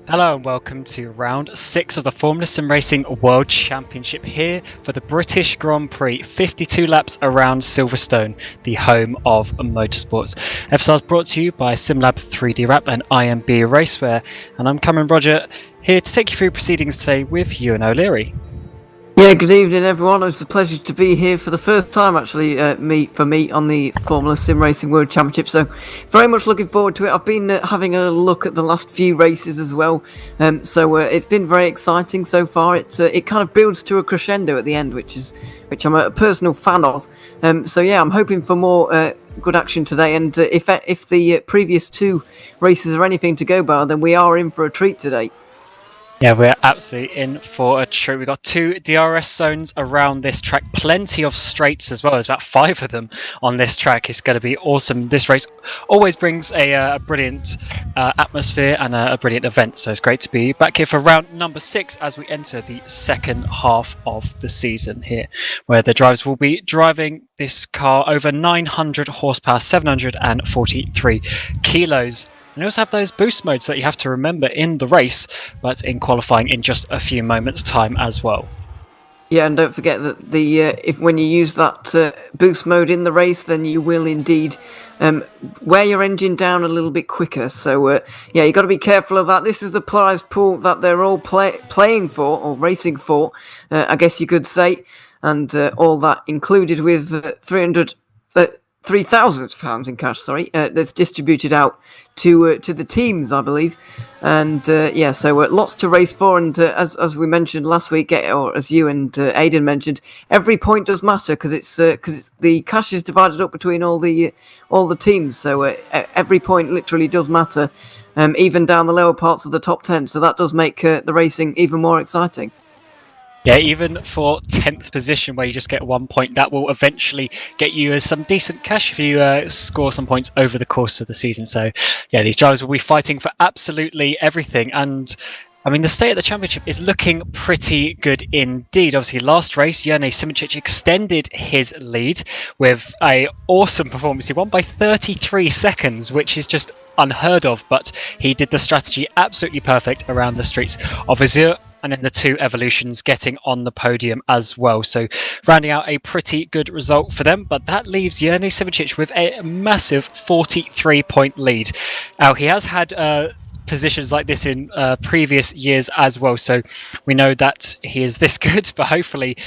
Hello and welcome to round 6 of the Formula Sim Racing World Championship here for the British Grand Prix, 52 laps around Silverstone, the home of motorsports. FSR is brought to you by SimLab 3D Wrap and IMB Raceware, and I'm Cameron Rodger here to take you through proceedings today with Ewan O'Leary. Yeah, good evening everyone. It's a pleasure to be here for the first time actually for me on the Formula Sim Racing World Championship, so very much looking forward to it. I've been having a look at the last few races as well, so it's been very exciting so far. It kind of builds to a crescendo at the end, which I'm a personal fan of. So yeah, I'm hoping for more good action today, and if the previous two races are anything to go by, then we are in for a treat today. Yeah, we're absolutely in for a treat. We've got 2 DRS zones around this track, plenty of straights as well. There's about 5 of them on this track. It's going to be awesome. This race always brings a brilliant atmosphere and a brilliant event, so it's great to be back here for round number 6 as we enter the second half of the season here, where the drivers will be driving this car over 900 horsepower, 743 kilos. And you also have those boost modes that you have to remember in the race, but in qualifying in just a few moments' time as well. Yeah, and don't forget that when you use that boost mode in the race, then you will indeed wear your engine down a little bit quicker. So yeah, you got to be careful of that. This is the prize pool that they're all playing for, or racing for, I guess you could say, and all that included with £3,000 in cash. Sorry, that's distributed out to the teams, I believe, and yeah, so lots to race for. And as we mentioned last week, or as you and Aidan mentioned, every point does matter because it's the cash is divided up between all the teams. So every point literally does matter, even down the lower parts of the top 10. So that does make the racing even more exciting. Yeah, even for 10th position, where you just get 1 point, that will eventually get you some decent cash if you score some points over the course of the season. So, yeah, these drivers will be fighting for absolutely everything. And, I mean, the state of the championship is looking pretty good indeed. Obviously, last race, Jurnej Simoncic extended his lead with an awesome performance. He won by 33 seconds, which is just unheard of. But he did the strategy absolutely perfect around the streets of Azure, and then the 2 evolutions getting on the podium as well. So rounding out a pretty good result for them, but that leaves Jurnej Simoncic with a massive 43-point lead. Now, he has had positions like this in previous years as well, so we know that he is this good, but hopefully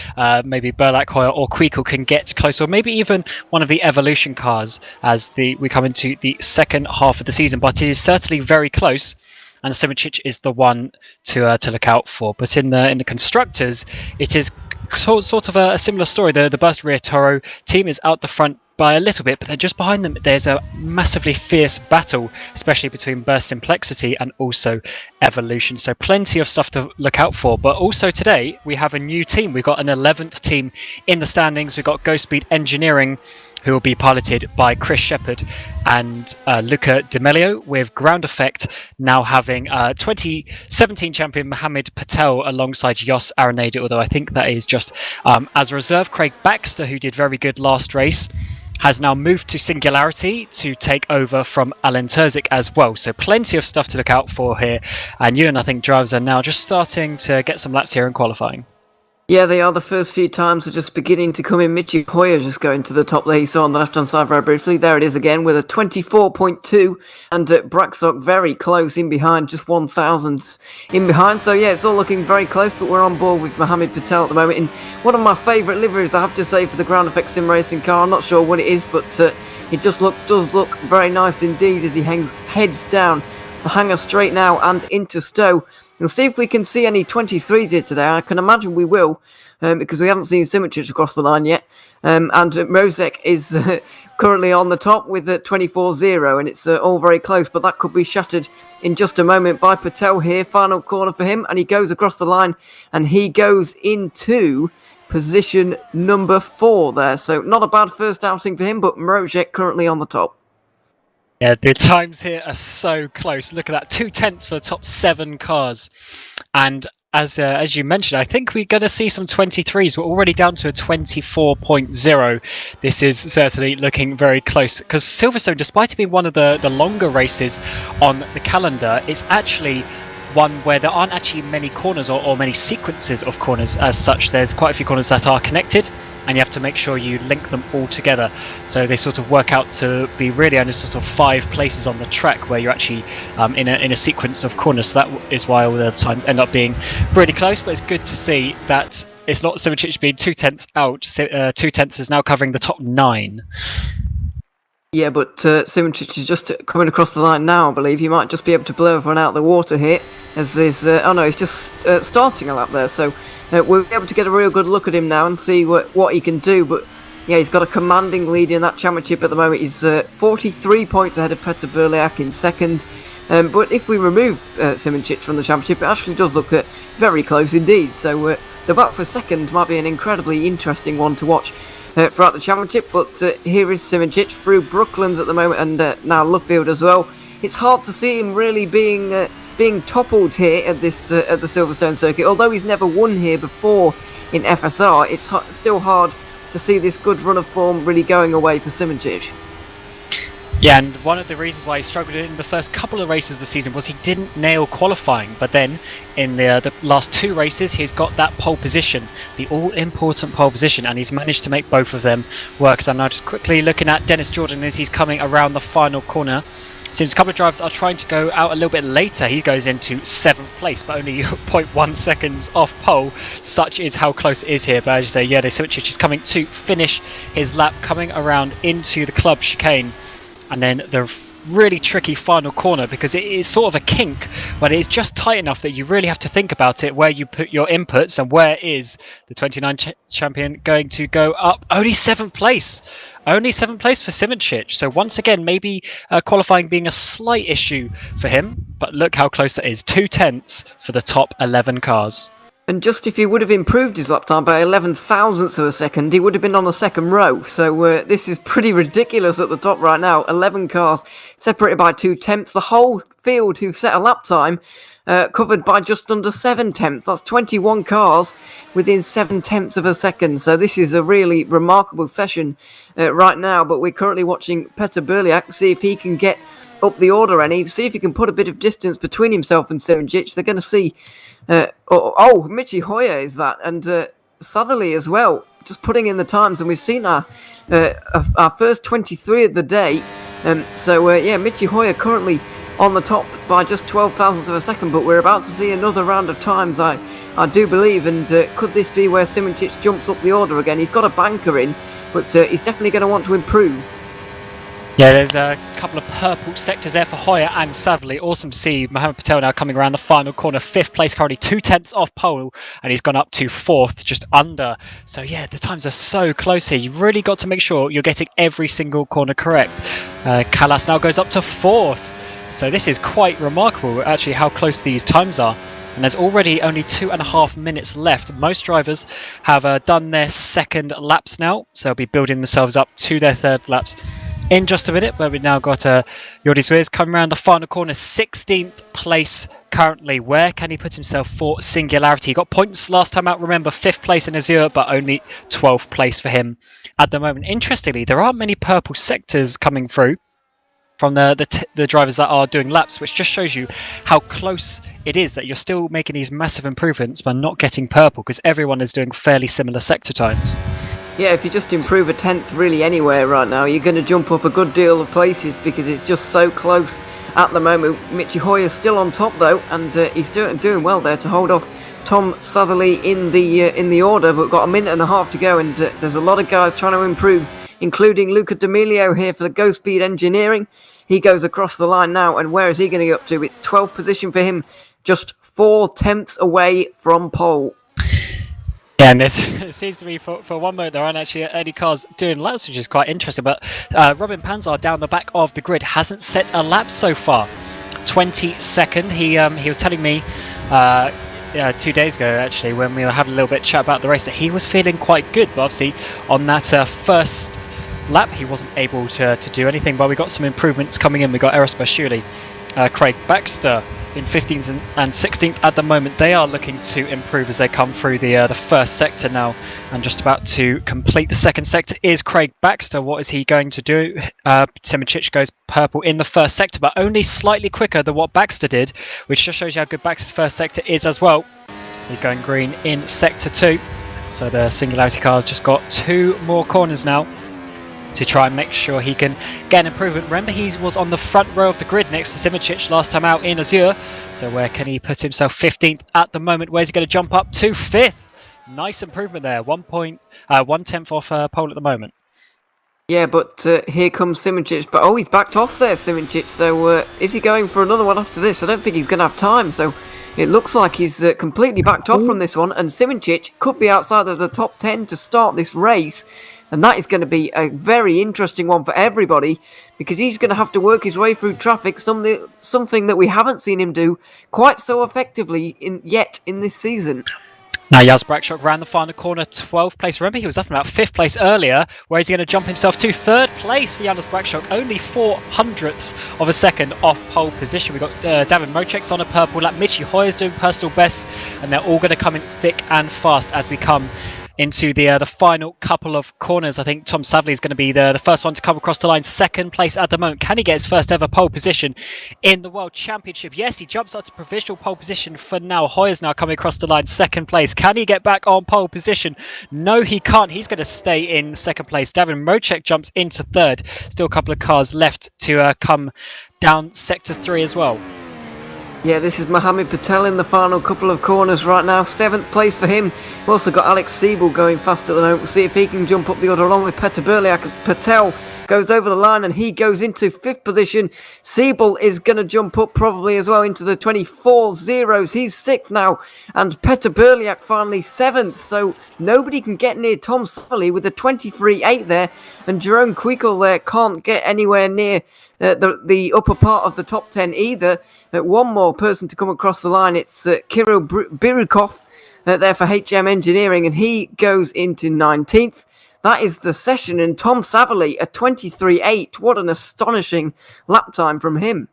maybe Berlak, Hoyer or Kweekel can get close, or maybe even one of the evolution cars as we come into the second half of the season. But it is certainly very close, and Simoncic is the one to look out for. But in the constructors, it is sort of a similar story. The Burst Rear Toro team is out the front by a little bit, but then just behind them there's a massively fierce battle, especially between Burst Simplexity and also Evolution. So plenty of stuff to look out for. But also today we have a new team. We've got an 11th team in the standings. We've got Ghost Speed Engineering, who will be piloted by Chris Shepherd and Luca D'Amelio, with Ground Effect now having 2017 champion Mohammed Patel alongside Jos Araneda, although I think that is just as a reserve. Craig Baxter, who did very good last race, has now moved to Singularity to take over from Alan Terzic as well. So plenty of stuff to look out for here. And Ewan, I think drivers are now just starting to get some laps here in qualifying. Yeah, they are. The first few times are just beginning to come in. Michi Hoyer just going to the top there. You saw on the left-hand side very briefly. There it is again with a 24.2, and Braxock very close in behind, just 1,000 in behind. So yeah, it's all looking very close, but we're on board with Mohammed Patel at the moment in one of my favourite liveries, I have to say, for the Ground Effect Sim Racing car. I'm not sure what it is, but it just does look very nice indeed as he heads down the hanger straight now and into Stowe. We'll see if we can see any 23s here today. I can imagine we will, because we haven't seen Simoncic across the line yet. And Mrozek is currently on the top with a 24-0, and it's all very close, but that could be shattered in just a moment by Patel here. Final corner for him, and he goes across the line, and he goes into position number 4 there. So not a bad first outing for him, but Mrozek currently on the top. Yeah, the times here are so close. Look at that, 2/10 for the top 7 cars. And as you mentioned, I think we're going to see some 23s. We're already down to a 24.0. This is certainly looking very close, because Silverstone, despite it being one of the longer races on the calendar, it's actually one where there aren't actually many corners or many sequences of corners as such. There's quite a few corners that are connected, and you have to make sure you link them all together. So they sort of work out to be really only sort of 5 places on the track where you're actually in a sequence of corners. So that is why all the times end up being really close. But it's good to see that it's not Simoncic being 2/10 out. 2/10 is now covering the top 9. Yeah, but Simoncic is just coming across the line now, I believe. He might just be able to blow everyone out of the water here. As there's, he's just starting a lap there. So we'll be able to get a real good look at him now and see what he can do. But yeah, he's got a commanding lead in that championship at the moment. He's 43 points ahead of Petr Burliak in second. But if we remove Simoncic from the championship, it actually does look very close indeed. So the battle for second might be an incredibly interesting one to watch throughout the championship. But here is Simoncic through Brooklands at the moment, and now Luffield as well. It's hard to see him really being toppled here at this at the Silverstone circuit. Although he's never won here before in FSR, it's still hard to see this good run of form really going away for Simoncic. Yeah, and one of the reasons why he struggled in the first couple of races of the season was he didn't nail qualifying. But then in the last 2 races, he's got that pole position, the all-important pole position, and he's managed to make both of them work. So I'm now just quickly looking at Dennis Jordan as he's coming around the final corner. Seems a couple of drivers are trying to go out a little bit later. He goes into 7th place, but only 0.1 seconds off pole. Such is how close it is here. But as you say, yeah, Simoncic is coming to finish his lap, coming around into the club chicane. And then the really tricky final corner, because it is sort of a kink, but it's just tight enough that you really have to think about it, where you put your inputs and where is the 29 champion going to go up. Only 7th place. Only 7th place for Simoncic. So once again, maybe qualifying being a slight issue for him. But look how close that is. 2/10 for the top 11 cars. And just if he would have improved his lap time by 11 thousandths of a second, he would have been on the second row. So this is pretty ridiculous at the top right now. 11 cars separated by 2/10. The whole field who set a lap time covered by just under 7/10. That's 21 cars within 7/10 of a second. So this is a really remarkable session right now. But we're currently watching Petr Burliak, see if he can get up the order any, see if he can put a bit of distance between himself and Simoncic. They're going to see Michi Hoyer is that, and Southerly as well, just putting in the times, and we've seen our first 23 of the day. Michi Hoyer currently on the top by just 12 thousandths of a second, but we're about to see another round of times, I do believe, and could this be where Simoncic jumps up the order again? He's got a banker in, but he's definitely going to want to improve. Yeah, there's a couple of purple sectors there for Hoyer and Savely. Awesome to see Mohamed Patel now coming around the final corner. 5th place, currently 2/10 off pole, and he's gone up to 4th, just under. So yeah, the times are so close here. You've really got to make sure you're getting every single corner correct. Callas now goes up to 4th. So this is quite remarkable, actually, how close these times are. And there's already only 2.5 minutes left. Most drivers have done their second laps now, so they'll be building themselves up to their third laps in just a minute. But we've now got Jordi Swiers coming around the final corner, 16th place currently. Where can he put himself for Singularity? He got points last time out, remember, 5th place in Azure, but only 12th place for him at the moment. Interestingly, there aren't many purple sectors coming through from the drivers that are doing laps, which just shows you how close it is that you're still making these massive improvements but not getting purple, because everyone is doing fairly similar sector times. Yeah, if you just improve a 10th really anywhere right now, you're going to jump up a good deal of places, because it's just so close at the moment. Michi Hoyer's still on top though, and he's doing well there to hold off Tom Southerly in the order. But we've got a minute and a half to go, and there's a lot of guys trying to improve, including Luca D'Amelio here for the Go Speed Engineering. He goes across the line now, and where is he going to get up to? It's 12th position for him, just 4/10 away from pole. Yeah, and it seems to be for one moment there aren't actually any cars doing laps, which is quite interesting. But Robin Panzar down the back of the grid hasn't set a lap so far. 22nd. He was telling me 2 days ago, actually, when we were having a little bit of chat about the race, that he was feeling quite good. But obviously on that first lap he wasn't able to do anything. But we got some improvements coming in. We got Eros Bashuli, Craig Baxter in 15th and 16th at the moment. They are looking to improve as they come through the first sector now, and just about to complete the second sector is Craig Baxter. What is he going to do? Simičić goes purple in the first sector, but only slightly quicker than what Baxter did, which just shows you how good Baxter's first sector is as well. He's going green in sector 2. So the Singularity car's just got 2 more corners now to try and make sure he can get an improvement. Remember, he was on the front row of the grid next to Simičić last time out in Azure. So where can he put himself? 15th at the moment. Where's he going to jump up to? 5th. Nice improvement there. 1/10 off pole at the moment. Yeah, but here comes Simičić. But he's backed off there, Simičić. So is he going for another one after this? I don't think he's going to have time. So it looks like he's completely backed off from this one. And Simičić could be outside of the top 10 to start this race. And that is going to be a very interesting one for everybody, because he's going to have to work his way through traffic, something that we haven't seen him do quite so effectively yet in this season. Now Jas Brakshock ran the final corner 12th place. Remember, he was up in about 5th place earlier. Where is he going to jump himself to? 3rd place for Jas Brakshock. Only 0.04 of a second off pole position. We've got David Mocek's on a purple lap. Michi Hoyer's doing personal bests. And they're all going to come in thick and fast as we come into the final couple of corners. I think Tom Savley is going to be the first one to come across the line. 2nd place at the moment. Can he get his first ever pole position in the World Championship? Yes, he jumps up to provisional pole position for now. Hoyer's now coming across the line. 2nd place. Can he get back on pole position? No, he can't. He's going to stay in 2nd place. David Mocek jumps into 3rd. Still a couple of cars left to come down sector 3 as well. Yeah, this is Mohammed Patel in the final couple of corners right now. 7th place for him. We've also got Alex Siebel going fast at the moment. We'll see if he can jump up the order along with Petr Burliak as Patel goes over the line and he goes into 5th position. Siebel is going to jump up probably as well into the 24 zeros. He's 6th now. And Petr Burliak finally 7th. So nobody can get near Tom Savley with a 23.8 there. And Jerome Quickel there can't get anywhere near the upper part of the top 10 either. One more person to come across the line. It's Kirill Birukov there for HM Engineering, and he goes into 19th. That is the session, and Tom Savley, a 23.8. What an astonishing lap time from him.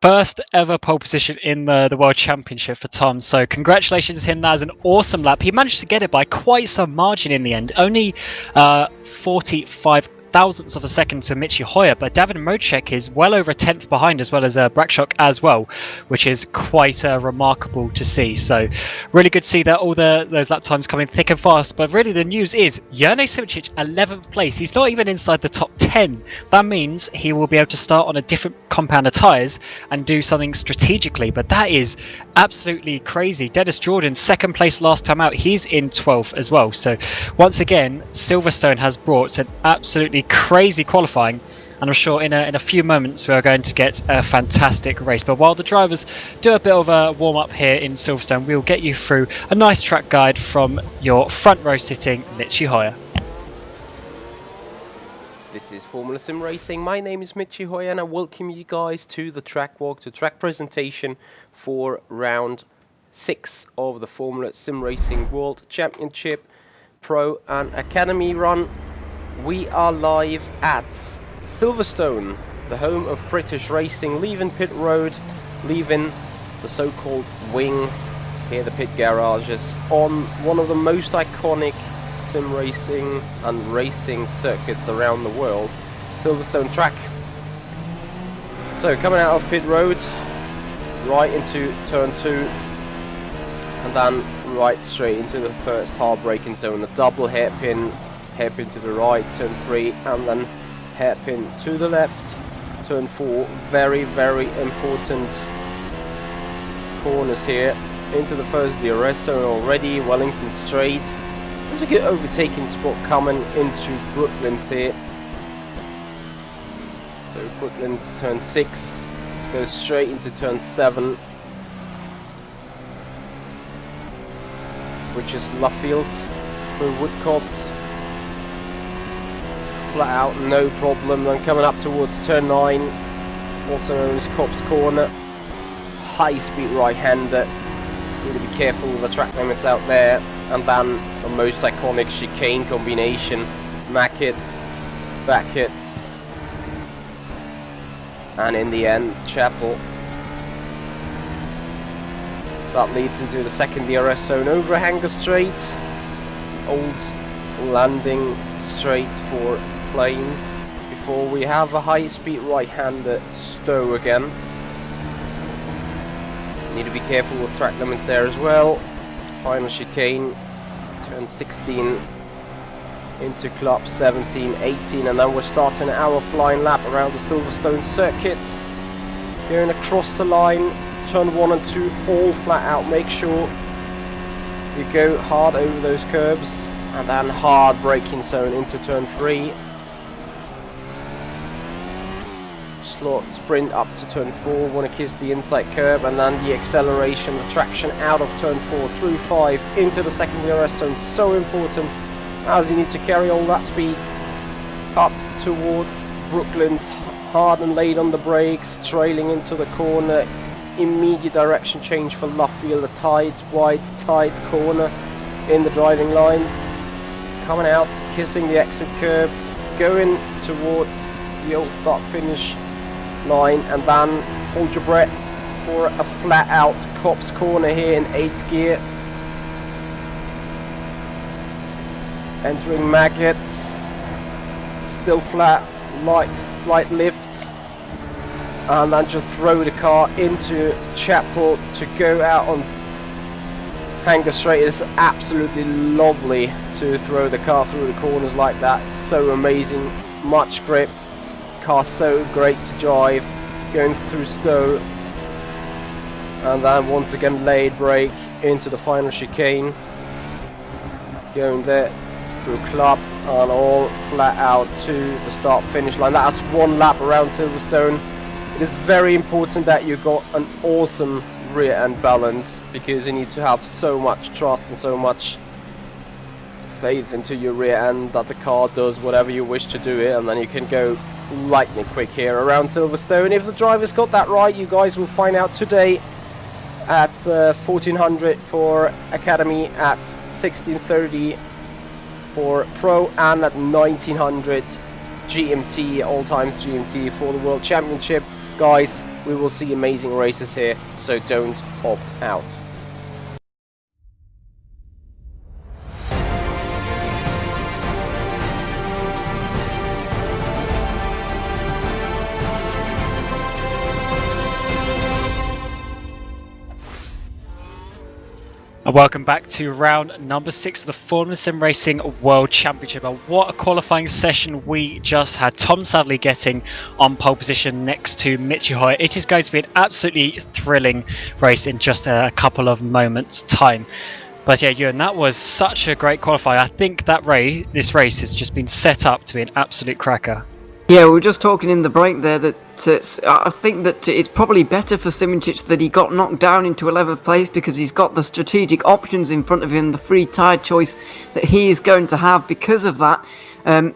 First ever pole position in the World Championship for Tom. So congratulations to him. That is an awesome lap. He managed to get it by quite some margin in the end. Only 45 thousandths of a second to Michi Hoyer, but David Mocek is well over a 10th behind, as well as Brakshock as well, which is quite remarkable to see. So really good to see that all those lap times coming thick and fast. But really the news is Jurnej Simičić 11th place. He's not even inside the top 10. That means he will be able to start on a different compound of tyres and do something strategically, but that is absolutely crazy. Dennis Jordan, 2nd place last time out. He's in 12th as well. So once again, Silverstone has brought an absolutely crazy qualifying, and I'm sure in a few moments we are going to get a fantastic race. But while the drivers do a bit of a warm-up here in Silverstone, we'll get you through a nice track guide from your front row sitting Michi Hoyer. This is Formula Sim Racing. My name is Michi Hoyer and I welcome you guys to the track walk, to track presentation for round 6 of the Formula Sim Racing World Championship Pro and Academy run. We are live at Silverstone, the home of British racing, leaving pit road, leaving the so-called wing, here the pit garages, on one of the most iconic sim racing and racing circuits around the world, Silverstone track. So coming out of pit road, right into turn 2, and then right straight into the first hard braking zone, a double hairpin to the right, turn 3, and then hairpin to the left, turn 4. Very, very important corners here. Into the first DRS zone already, Wellington Straight. There's a good overtaking spot coming into Brooklands here. So Brooklands turn 6, goes straight into turn 7, which is Luffield through Woodcots. Flat out, no problem. Then coming up towards turn 9, also known as Cops Corner, high speed right-hander. Need to be careful with the track limits out there. And then the most iconic chicane combination, Mackett's, Beckett's, and in the end Chapel. that leads into the second DRS zone over Hanger Straight. Old landing straight for planes before we have a high-speed right-hander stow again. Need to be careful with track limits there as well. Final chicane, turn 16 into club 17, 18, and then we're starting our flying lap around the Silverstone circuit. Going across the line, turn 1 and 2 all flat out. Make sure you go hard over those curbs, and then hard braking zone into turn 3. Slot sprint up to turn 4, want to kiss the inside curb, and then the acceleration, the traction out of turn 4 through 5 into the second DRS zone. So important, as you need to carry all that speed up towards Brooklands, hard and late on the brakes, trailing into the corner, immediate direction change for Luffield, a tight, wide, tight corner in the driving lines, coming out, kissing the exit curb, going towards the old start finish line, and then hold your breath for a flat out Cops corner here in 8th gear. Entering Maggots, still flat, light, slight lift, and then just throw the car into Chapel to go out on Hanger Straight. It's absolutely lovely to throw the car through the corners like that. So amazing, much grip, car so great to drive, going through Stowe, and then once again laid brake into the final chicane, going there through Club and all flat out to the start finish line. That's one lap around Silverstone. It is very important that you got an awesome rear end balance, because you need to have so much trust and so much faith into your rear end that the car does whatever you wish to do it, and then you can go lightning quick here around Silverstone. If the drivers got that right, you guys will find out today at 1400 for Academy, at 1630 for Pro, and at 1900 GMT, all-time GMT for the World Championship. Guys, we will see amazing races here, so don't opt out. And welcome back to round number 6 of the Formula Sim Racing World Championship. And what a qualifying session we just had. Tom Sadley getting on pole position next to Michi Hoyer. It is going to be an absolutely thrilling race in just a couple of moments' time. But yeah, Ewan, that was such a great qualifier. I think that this race has just been set up to be an absolute cracker. Yeah, we were just talking in the break there that I think that it's probably better for Simoncic that he got knocked down into 11th place, because he's got the strategic options in front of him, the free tyre choice that he is going to have because of that.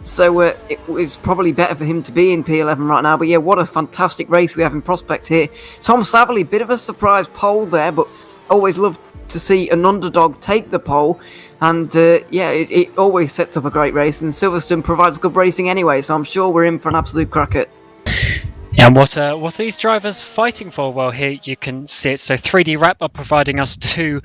So it was probably better for him to be in P11 right now. But yeah, what a fantastic race we have in prospect here. Tom Savely, bit of a surprise pole there, but always love to see an underdog take the pole. And yeah, it always sets up a great race, and Silverstone provides good racing anyway, so I'm sure we're in for an absolute cracker. And what are these drivers fighting for? Well, here you can see it. So 3D Wrap are providing us 2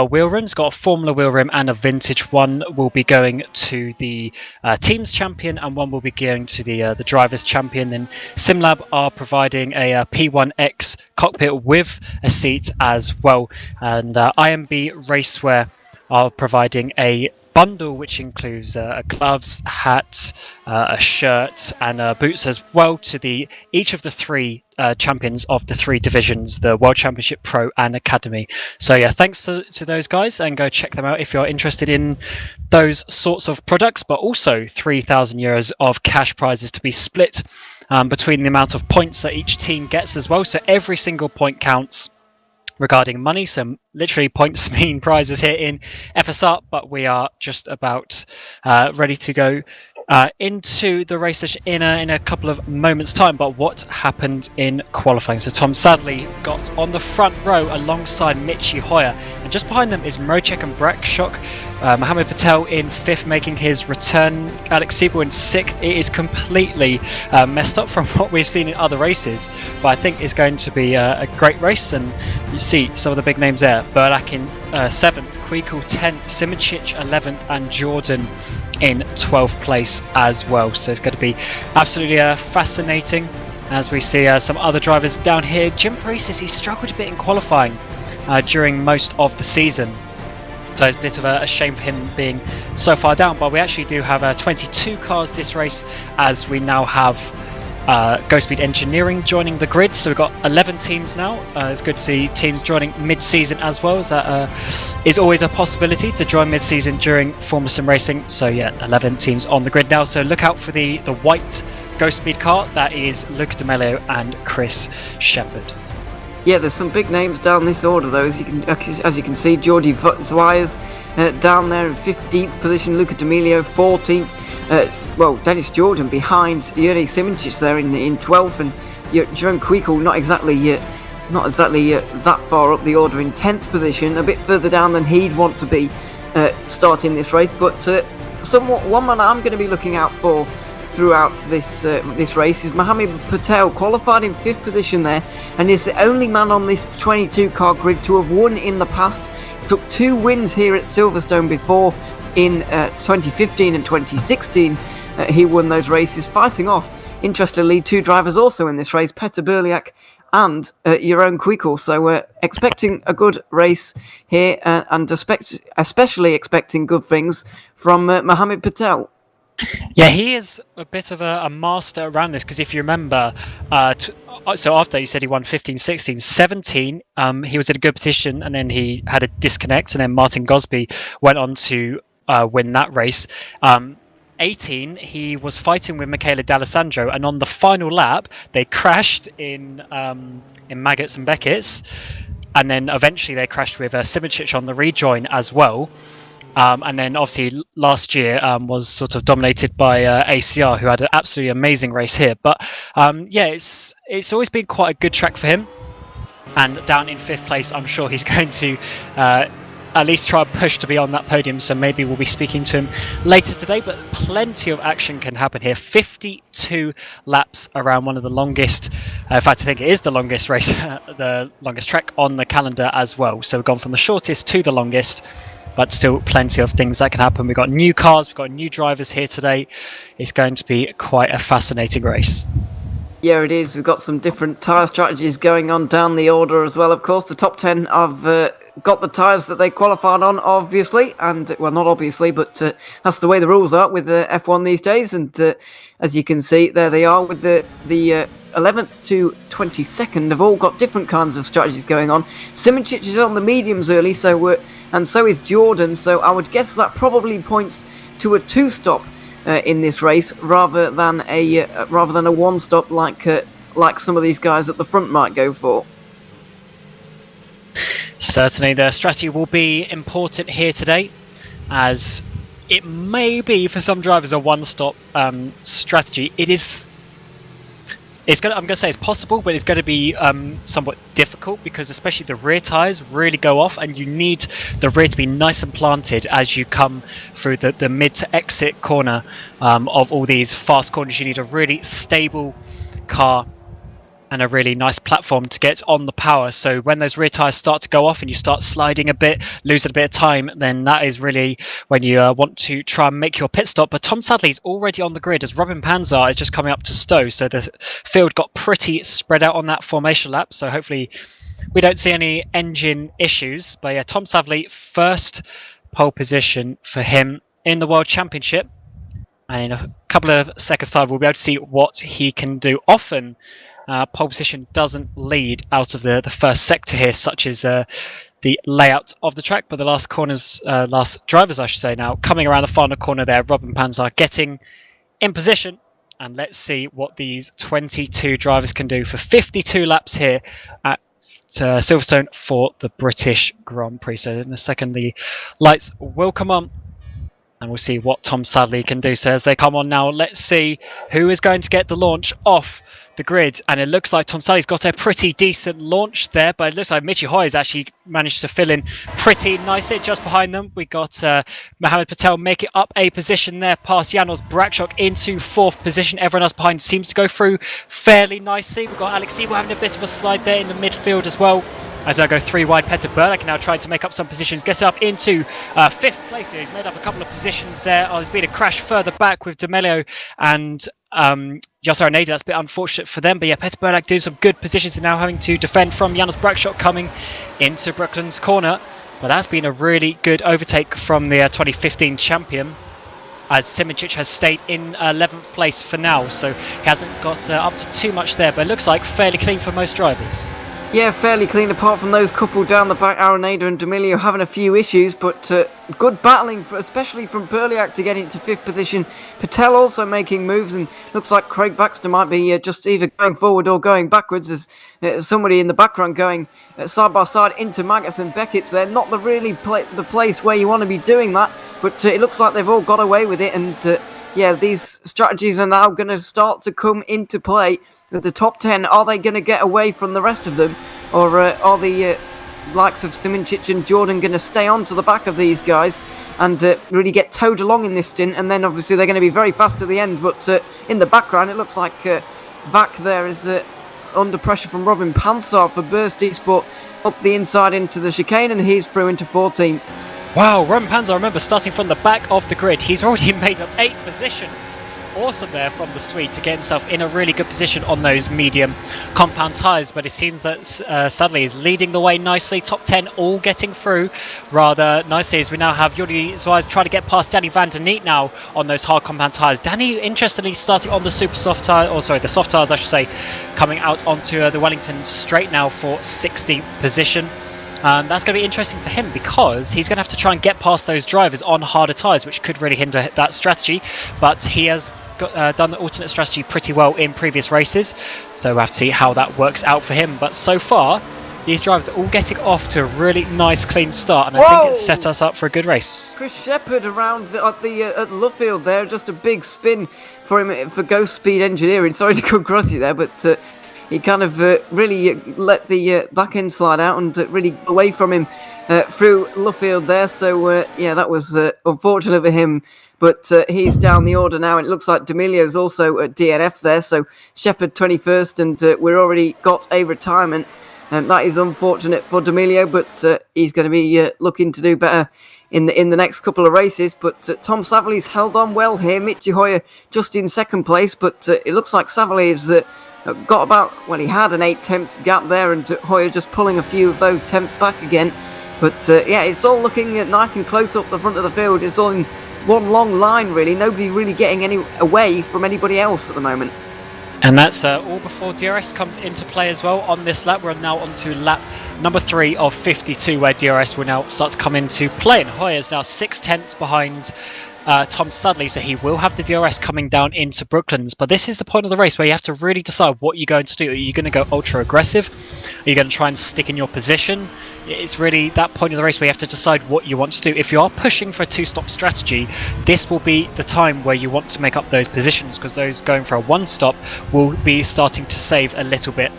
wheel rims. Got a Formula wheel rim and a vintage. One will be going to the Teams Champion, and one will be going to the Drivers Champion. Then SimLab are providing a P1X cockpit with a seat as well. And IMB Racewear are providing a bundle which includes gloves, hat, a shirt, and boots as well to each of the 3 champions of the 3 divisions, the World Championship, Pro, and Academy. So yeah, thanks to those guys, and go check them out if you're interested in those sorts of products. But also €3,000 of cash prizes to be split between the amount of points that each team gets as well. So every single point counts regarding money. So literally points mean prizes here in FSR, but we are just about ready to go into the race in a couple of moments' time. But what happened in qualifying? So Tom Sadley got on the front row alongside Michi Hoyer, and And just behind them is Mrocek and Brakshok. Mohammed Patel in 5th, making his return. Alex Siebel in 6th. It is completely messed up from what we've seen in other races, but I think it's going to be a great race. And you see some of the big names there. Burlak in 7th, Queekle 10th, Simoncic 11th, and Jordan in 12th place as well. So it's going to be absolutely fascinating as we see some other drivers down here. Jim Paresis, he struggled a bit in qualifying during most of the season, so it's a bit of a shame for him being so far down. But we actually do have 22 cars this race, as we now have GoSpeed Engineering joining the grid. So we've got 11 teams now. It's good to see teams joining mid-season as well, as that is always a possibility to join mid-season during Formula Sim racing. So yeah, 11 teams on the grid now. So look out for the white GoSpeed car. That is Luca D'Amelio and Chris Shepherd. Yeah, there's some big names down this order though. As you can see, Jordi Zweiers down there in 15th position, Luca D'Amelio 14th. Well, Dennis Jordan behind Juri Simoncic there in 12th, and Jerome Queekle not exactly that far up the order in 10th position, a bit further down than he'd want to be starting this race. But one man I'm going to be looking out for throughout this race is Mohammed Patel, qualified in 5th position there, and is the only man on this 22 car grid to have won in the past. Took 2 wins here at Silverstone before in 2015 and 2016. He won those races, fighting off, interestingly, 2 drivers also in this race, Petr Burliak and Jeroen Queekle. So expecting a good race here, and especially expecting good things from Mohammed Patel. Yeah, he is a bit of a master around this, because if you remember, so after you said he won 15, 16, 17, he was in a good position, and then he had a disconnect, and then Martin Gosby went on to win that race. 18, he was fighting with Michele D'Alessandro, and on the final lap, they crashed in Maggots and Beckett's, and then eventually they crashed with Simoncic on the rejoin as well. And then obviously last year was sort of dominated by ACR, who had an absolutely amazing race here. But yeah, it's always been quite a good track for him. And down in 5th place, I'm sure he's going to at least try and push to be on that podium. So maybe we'll be speaking to him later today. But plenty of action can happen here. 52 laps around one of the longest, in fact I think it is the longest race, the longest track on the calendar as well. So we've gone from the shortest to the longest. But still plenty of things that can happen. We've got new cars, we've got new drivers here today. It's going to be quite a fascinating race. Yeah, it is. We've got some different tyre strategies going on down the order as well. Of course, the top 10 have got the tyres that they qualified on, obviously. And, well, not obviously, but that's the way the rules are with F1 these days. And as you can see, there they are with the 11th to 22nd have all got different kinds of strategies going on. Simoncic is on the mediums early, and so is Jordan, so I would guess that probably points to a 2-stop in this race rather than a 1-stop like some of these guys at the front might go for. Certainly, the strategy will be important here today, as it may be for some drivers a 1-stop strategy. I'm going to say it's possible, but it's going to be somewhat difficult, because especially the rear tyres really go off, and you need the rear to be nice and planted as you come through the mid to exit corner of all these fast corners. You need a really stable car and a really nice platform to get on the power. So when those rear tyres start to go off and you start sliding a bit, losing a bit of time, then that is really when you want to try and make your pit stop. But Tom Sadley's already on the grid, as Robin Panzar is just coming up to Stowe. So the field got pretty spread out on that formation lap. So hopefully we don't see any engine issues. But yeah, Tom Sadley, first pole position for him in the World Championship. And in a couple of seconds' time, we'll be able to see what he can do. Often, pole position doesn't lead out of the first sector here, such as the layout of the track, but the last drivers, I should say, now coming around the final corner there. Robin Panzar getting in position, and let's see what these 22 drivers can do for 52 laps here at Silverstone for the British Grand Prix. So in a second, the lights will come on, And we'll see what Tom Sadley can do. So as they come on now, let's see who is going to get the launch off the grid. And it looks like Tom Sadley's got a pretty decent launch there, but it looks like Michi Hoy has actually managed to fill in pretty nicely. Just behind them, we got Mohammed Patel make it up a position there past Janos Brakshok into 4th position. Everyone else behind seems to go through fairly nicely. We've got Alex Siebel having a bit of a slide there in the midfield as well. As I go 3 wide, Petter Burlak now trying to make up some positions, gets up into 5th place. He's made up a couple of positions there. Oh, there's been a crash further back with D'Amelio and Yasser Aneda. That's a bit unfortunate for them. But yeah, Petter Burlak doing some good positions and now having to defend from Janos Brakshok coming into Brooklyn's corner. But that's been a really good overtake from the 2015 champion, as Simoncic has stayed in 11th place for now. So he hasn't got up to too much there, but it looks like fairly clean for most drivers. Yeah, fairly clean apart from those couple down the back, Araneda and D'Amelio having a few issues, but good battling, especially from Burliak to get into 5th position. Patel also making moves, and looks like Craig Baxter might be just either going forward or going backwards. As somebody in the background going side by side into Magas and Beckett's there. Not the place where you want to be doing that, but it looks like they've all got away with it, and yeah, these strategies are now going to start to come into play. The top 10, are they going to get away from the rest of them? Or are the likes of Simoncic and Jordan going to stay on to the back of these guys and really get towed along in this stint? And then obviously they're going to be very fast at the end. But in the background, it looks like Vac there is under pressure from Robin Pansar for Burst Esport up the inside into the chicane, and he's through into 14th. Wow, Robin Pansar, remember, starting from the back of the grid. He's already made up 8 positions. Awesome there from the Swede to get himself in a really good position on those medium compound tyres, but it seems that Sadley is leading the way nicely. Top 10 all getting through rather nicely, as we now have Jordi Zways trying to get past Danny van der Neet now on those hard compound tyres. Danny, interestingly, starting on the super soft tyre, or sorry, the soft tyres I should say, coming out onto the Wellington straight now for 16th position. That's going to be interesting for him because he's going to have to try and get past those drivers on harder tyres, which could really hinder that strategy. But he has done the alternate strategy pretty well in previous races, so we'll have to see how that works out for him. But so far, these drivers are all getting off to a really nice, clean start, and I think it's set us up for a good race. Chris Shepherd around at Luffield there, just a big spin for him for Ghost Speed Engineering. Sorry to come across you there, but he kind of really let the back end slide out and really away from him through Luffield there. So yeah, that was unfortunate for him. But he's down the order now, and it looks like D'Amelio's also at DNF there. So Shepherd 21st, and we're already got a retirement. And that is unfortunate for D'Amelio, but he's going to be looking to do better in the next couple of races. But Tom Savely's held on well here. Michi Hoyer just in 2nd place, but it looks like Savely is got about, well, he had an 8/10 gap there, and Hoyer just pulling a few of those tenths back again. But yeah, it's all looking nice and close up the front of the field. It's all in one long line, really. Nobody really getting any away from anybody else at the moment. And that's all before DRS comes into play as well on this lap. We're now on to lap number 3 of 52, where DRS will now start to come into play. And Hoyer's now 6/10 behind Tom Sadley, so he will have the DRS coming down into Brooklands. But this is the point of the race where you have to really decide what you're going to do. Are you going to go ultra aggressive? Are you going to try and stick in your position? It's really that point of the race where you have to decide what you want to do. If you are pushing for a 2-stop strategy, this will be the time where you want to make up those positions, because those going for a 1-stop will be starting to save a little bit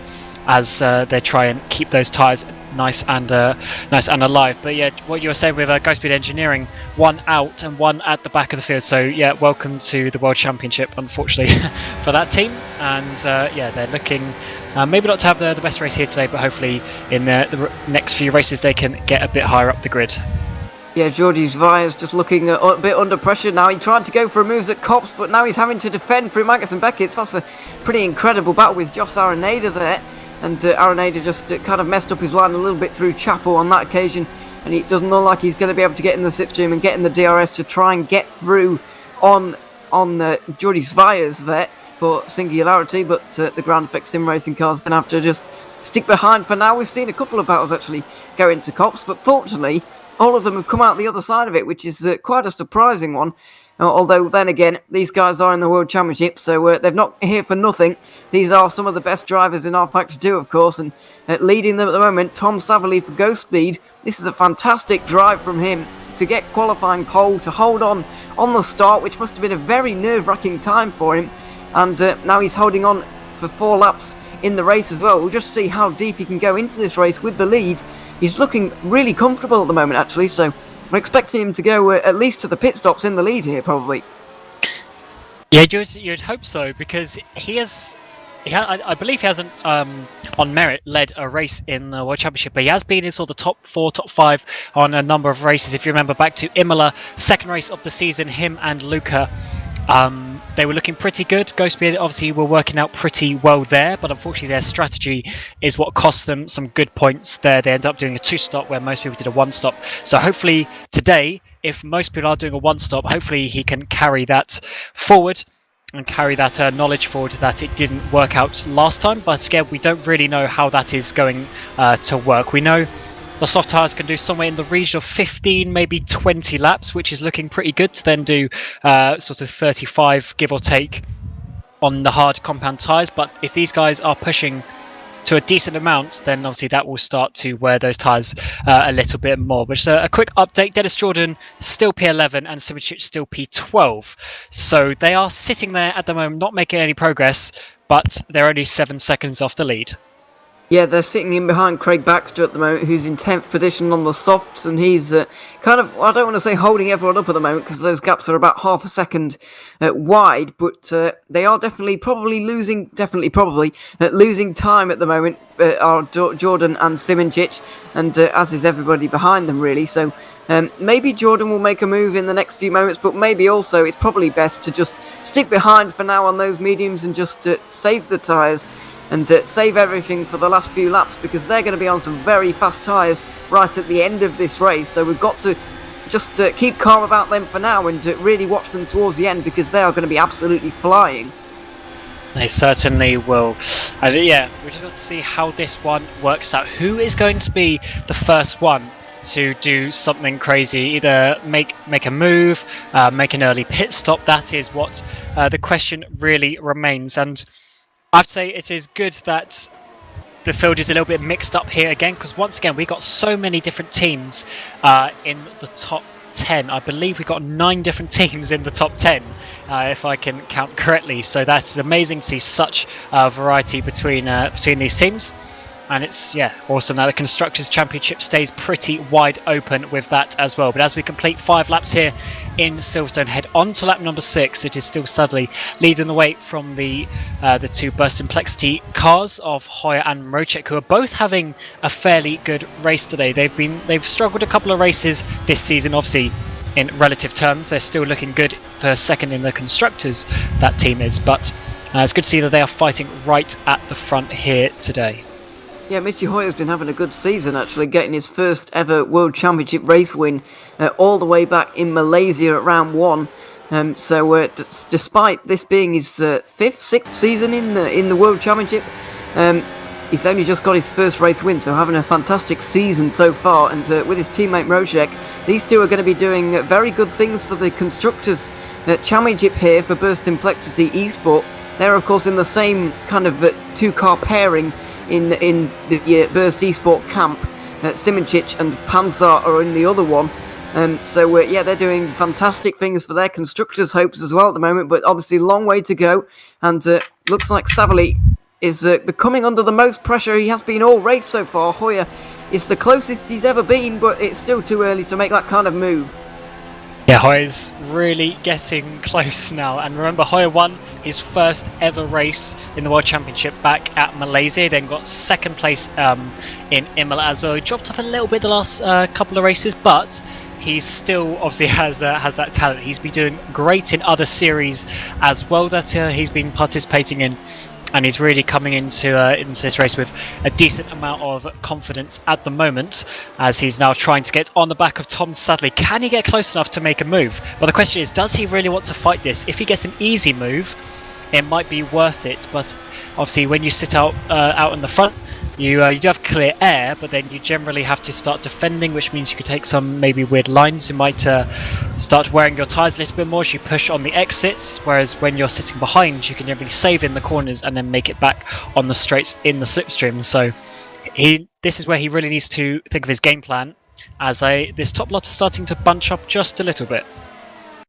as they try and keep those tyres nice and alive. But yeah, what you were saying with Ghost Speed Engineering, 1 out and 1 at the back of the field. So yeah, welcome to the World Championship, unfortunately, for that team. And yeah, they're looking maybe not to have the best race here today, but hopefully in the next few races they can get a bit higher up the grid. Yeah, Jordi Zways just looking a bit under pressure now. He tried to go for a move at Kops, but now he's having to defend through Magnus and Beckett. That's a pretty incredible battle with Joss Araneda there. And Araneda just kind of messed up his line a little bit through Chapel on that occasion. And it doesn't look like he's going to be able to get in the slipstream and get in the DRS to try and get through on Jordi Zways there for singularity. But the Ground Effect Sim Racing car's going to have to just stick behind for now. We've seen a couple of battles actually go into Kops, but fortunately all of them have come out the other side of it, which is quite a surprising one. Although, then again, these guys are in the World Championship, so they're not here for nothing. These are some of the best drivers in rFactor 2, of course, and leading them at the moment, Tom Savely for Ghost Speed. This is a fantastic drive from him. to get qualifying pole, to hold on the start, which must have been a very nerve-wracking time for him. And now he's holding on for 4 laps in the race as well. We'll just see how deep he can go into this race with the lead. He's looking really comfortable at the moment, actually, so I'm expecting him to go at least to the pit stops in the lead here, probably. Yeah, you'd hope so, because I believe he hasn't, on merit, led a race in the World Championship, but he has been in sort of the top 4, top 5 on a number of races. If you remember back to Imola, second race of the season, him and Luca, they were looking pretty good. Ghostbeard obviously were working out pretty well there, but unfortunately their strategy is what cost them some good points there. They ended up doing a 2-stop where most people did a 1-stop. So hopefully today, if most people are doing a 1-stop, hopefully he can carry that forward and carry that knowledge forward that it didn't work out last time. But again, we don't really know how that is going to work. We know the soft tyres can do somewhere in the region of 15, maybe 20 laps, which is looking pretty good to then do sort of 35, give or take, on the hard compound tyres. But if these guys are pushing to a decent amount, then obviously that will start to wear those tyres a little bit more. But just a quick update, Dennis Jordan still P11 and Simic still P12. So they are sitting there at the moment, not making any progress, but they're only 7 seconds off the lead. Yeah, they're sitting in behind Craig Baxter at the moment, who's in 10th position on the softs, and he's kind of, I don't want to say holding everyone up at the moment, because those gaps are about half a second wide, but they are probably losing time at the moment, are Jordan and Simincic, and as is everybody behind them, really. So maybe Jordan will make a move in the next few moments, but maybe also it's probably best to just stick behind for now on those mediums and just save the tyres and save everything for the last few laps, because they're going to be on some very fast tyres right at the end of this race. So we've got to just keep calm about them for now and really watch them towards the end, because they are going to be absolutely flying. They certainly will. And yeah, we're just going to see how this one works out. Who is going to be the first one to do something crazy, either make a move, make an early pit stop? That is what the question really remains. And I'd say it is good that the field is a little bit mixed up here again, because once again we got so many different teams in the top 10. I believe we got 9 different teams in the top 10, if I can count correctly. So that's amazing to see such variety between these teams. And it's awesome that the Constructors' Championship stays pretty wide open with that as well. But as we complete 5 laps here in Silverstone, head on to lap number 6. It is still sadly leading the way from the 2 Burst Complexity cars of Hoyer and Mrocek, who are both having a fairly good race today. They've struggled a couple of races this season, obviously. In relative terms, they're still looking good for second in the Constructors, that team is. But it's good to see that they are fighting right at the front here today. Yeah, Michi Hoyer's been having a good season, actually, getting his first ever World Championship race win all the way back in Malaysia at round 1. So despite this being his 6th season in the World Championship, he's only just got his first race win, so having a fantastic season so far. And with his teammate Mrocek, these two are going to be doing very good things for the Constructors' Championship here for Burst Complexity Esport. They're, of course, in the same kind of 2-car pairing in the Burst Esport camp. Simincic and Panzar are in the other one. So they're doing fantastic things for their Constructors' hopes as well at the moment, but obviously a long way to go. And looks like Savali is becoming under the most pressure he has been all race so far. Hoyer is the closest he's ever been, but it's still too early to make that kind of move. Yeah, Hoyer's really getting close now. And remember, Hoyer won his first ever race in the World Championship back at Malaysia, then got second place in Imola as well. He dropped off a little bit the last couple of races, but he still obviously has that talent. He's been doing great in other series as well that he's been participating in. And he's really coming into this race with a decent amount of confidence at the moment, as he's now trying to get on the back of Tom Sadley. Can he get close enough to make a move? Well, the question is, does he really want to fight this? If he gets an easy move, it might be worth it. But obviously, when you sit out in the front, you do have clear air, but then you generally have to start defending, which means you could take some maybe weird lines. You might start wearing your tyres a little bit more as you push on the exits, whereas when you're sitting behind, you can generally save in the corners and then make it back on the straights in the slipstream. So this is where he really needs to think of his game plan. as this top lot is starting to bunch up just a little bit.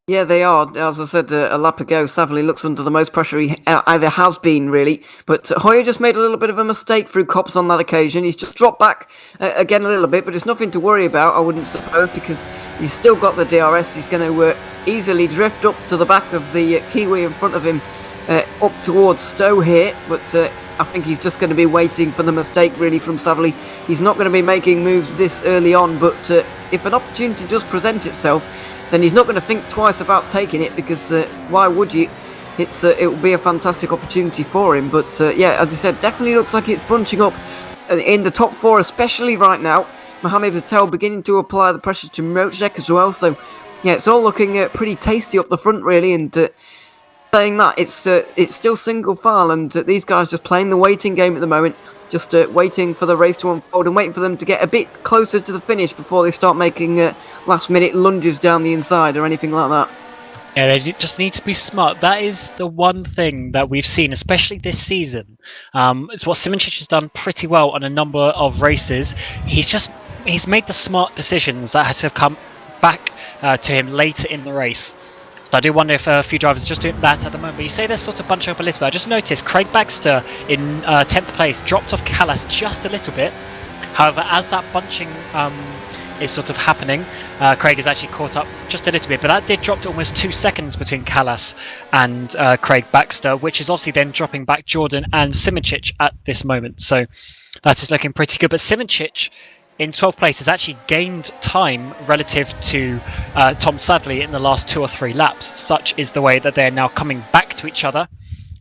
Yeah, they are. As I said, a lap ago, Savily looks under the most pressure he either has been, really. But Hoyer just made a little bit of a mistake through Copse on that occasion. He's just dropped back again a little bit, but it's nothing to worry about, I wouldn't suppose, because he's still got the DRS. He's going to easily drift up to the back of the Kiwi in front of him, up towards Stowe here. But I think he's just going to be waiting for the mistake, really, from Savily. He's not going to be making moves this early on, but if an opportunity does present itself, then he's not going to think twice about taking it, because why would you? It will be a fantastic opportunity for him. But yeah, as I said, definitely looks like it's bunching up in the top 4, especially right now. Mohamed Patel beginning to apply the pressure to Rodger as well. So yeah, it's all looking pretty tasty up the front, really. And saying that, it's still single file, and these guys just playing the waiting game at the moment. Just waiting for the race to unfold and waiting for them to get a bit closer to the finish before they start making last-minute lunges down the inside or anything like that. Yeah, they just need to be smart. That is the one thing that we've seen, especially this season. It's what Simoncic has done pretty well on a number of races. He's made the smart decisions that have come back to him later in the race. I do wonder if a few drivers are just doing that at the moment. But you say they're sort of bunching up a little bit. I just noticed Craig Baxter in 10th place dropped off Callas just a little bit. However, as that bunching is sort of happening, Craig has actually caught up just a little bit. But that did drop to almost 2 seconds between Callas and Craig Baxter, which is obviously then dropping back Jordan and Simoncic at this moment. So that is looking pretty good. But Simoncic in 12th place has actually gained time relative to Tom Sadley in the last 2 or 3 laps. Such is the way that they're now coming back to each other,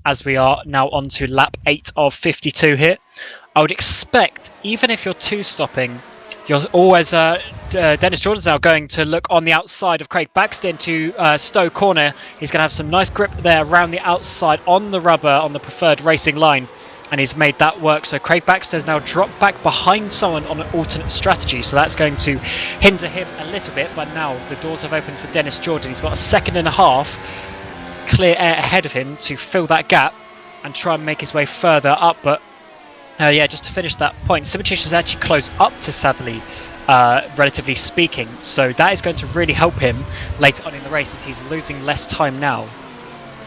as we are now on to lap 8 of 52 here. I would expect, even if you're 2-stopping, you're always Dennis Jordan's now going to look on the outside of Craig Baxter into Stowe corner. He's going to have some nice grip there around the outside on the rubber on the preferred racing line. And he's made that work. So Craig Baxter's now dropped back behind someone on an alternate strategy. So that's going to hinder him a little bit. But now the doors have opened for Dennis Jordan. He's got a 1.5 seconds clear air ahead of him to fill that gap and try and make his way further up. But yeah, just to finish that point, Simoncic is actually close up to Sadley, relatively speaking. So that is going to really help him later on in the race, as he's losing less time now.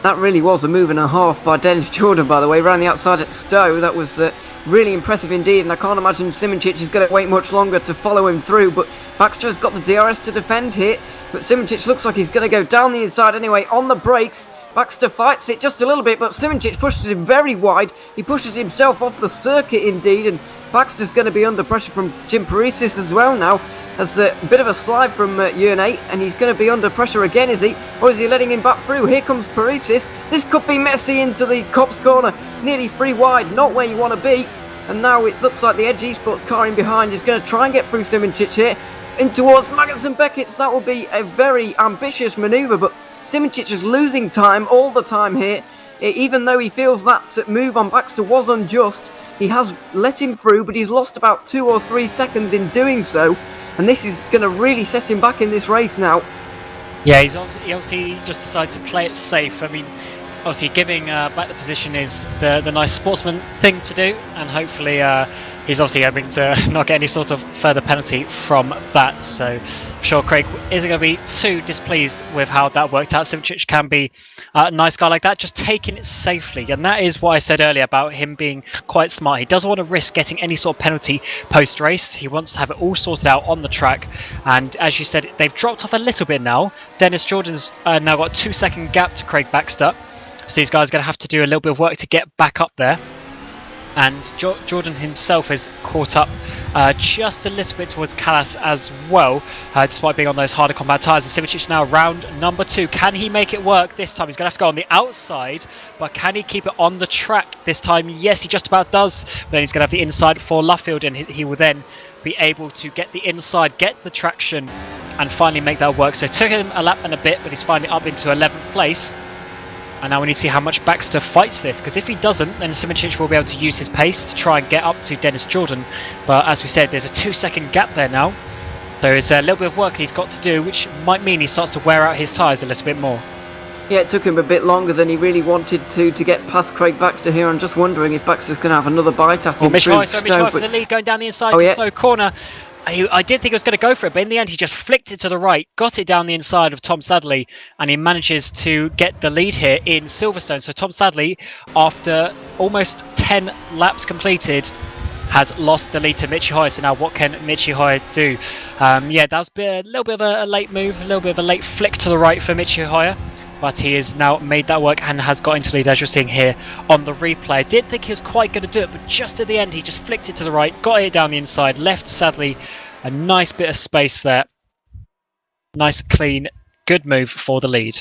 That really was a move and a half by Dennis Jordan, by the way, around the outside at Stowe. That was really impressive indeed, and I can't imagine Simoncic is going to wait much longer to follow him through. But Baxter has got the DRS to defend here, but Simoncic looks like he's going to go down the inside anyway on the brakes. Baxter fights it just a little bit, but Simoncic pushes him very wide. He pushes himself off the circuit indeed, and Baxter's going to be under pressure from Jim Parisis as well now. There's a bit of a slide from Ewan 8, and he's going to be under pressure again, is he? Or is he letting him back through? Here comes Parisis. This could be messy into the Copse corner. Nearly 3 wide, not where you want to be. And now it looks like the Edge Esports car in behind is going to try and get through Simoncic here. In towards Maggots and Beckett's. That will be a very ambitious manoeuvre, but Simoncic is losing time all the time here. Even though he feels that move on Baxter was unjust, he has let him through, but he's lost about 2 or 3 seconds in doing so. And this is going to really set him back in this race now. Yeah, he obviously just decided to play it safe. I mean, obviously giving back the position is the nice sportsman thing to do, and hopefully he's obviously hoping to not get any sort of further penalty from that. So I'm sure Craig isn't going to be too displeased with how that worked out. Simoncic can be a nice guy like that, just taking it safely. And that is what I said earlier about him being quite smart. He doesn't want to risk getting any sort of penalty post-race. He wants to have it all sorted out on the track. And as you said, they've dropped off a little bit now. Dennis Jordan's now got a 2-second gap to Craig Baxter. So these guys are going to have to do a little bit of work to get back up there. And Jordan himself is caught up just a little bit towards Callas as well, despite being on those harder combat tyres. And Simoncic now round number 2. Can he make it work this time? He's going to have to go on the outside, but can he keep it on the track this time? Yes, he just about does. But then he's going to have the inside for Luffield, and he will then be able to get the inside, get the traction, and finally make that work. So it took him a lap and a bit, but he's finally up into 11th place. And now we need to see how much Baxter fights this, because if he doesn't, then Simoncic will be able to use his pace to try and get up to Dennis Jordan. But as we said, there's a 2-second gap there now. There is a little bit of work he's got to do, which might mean he starts to wear out his tyres a little bit more. Yeah, it took him a bit longer than he really wanted to get past Craig Baxter here. I'm just wondering if Baxter's going to have another bite at him. Mitch Hoy for the lead, going down the inside to Stowe corner. I did think he was going to go for it, but in the end he just flicked it to the right, got it down the inside of Tom Sadley, and he manages to get the lead here in Silverstone. So Tom Sadley, after almost 10 laps completed, has lost the lead to Michi Hoyer. So now what can Michi Hoyer do? Yeah, that was a little bit of a late move, a little bit of a late flick to the right for Michi Hoyer. But he has now made that work and has got into lead, as you're seeing here on the replay. I did think he was quite going to do it, but just at the end he just flicked it to the right, got it down the inside, left Sadly a nice bit of space there. Nice, clean, good move for the lead.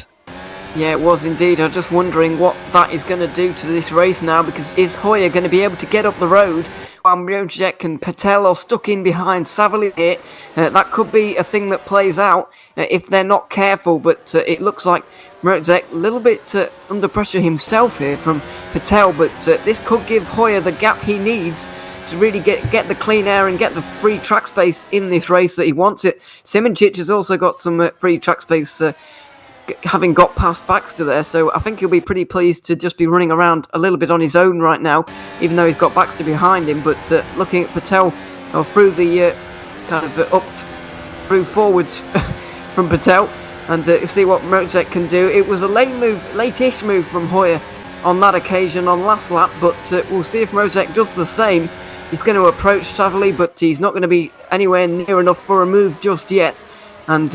Yeah, it was indeed. I'm just wondering what that is going to do to this race now, because is Hoyer going to be able to get up the road while Rodger and Patel are stuck in behind Savily here? That could be a thing that plays out if they're not careful, but it looks like Rodger a little bit under pressure himself here from Patel, but this could give Hoyer the gap he needs to really get the clean air and get the free track space in this race that he wants it. Simoncic has also got some free track space having got past Baxter there, so I think he'll be pretty pleased to just be running around a little bit on his own right now, even though he's got Baxter behind him. But looking at Patel through the kind of through forwards from Patel, and see what Rodger can do. It was a late-ish move from Hoyer on that occasion on last lap, but we'll see if Rodger does the same. He's going to approach Savily, but he's not going to be anywhere near enough for a move just yet. And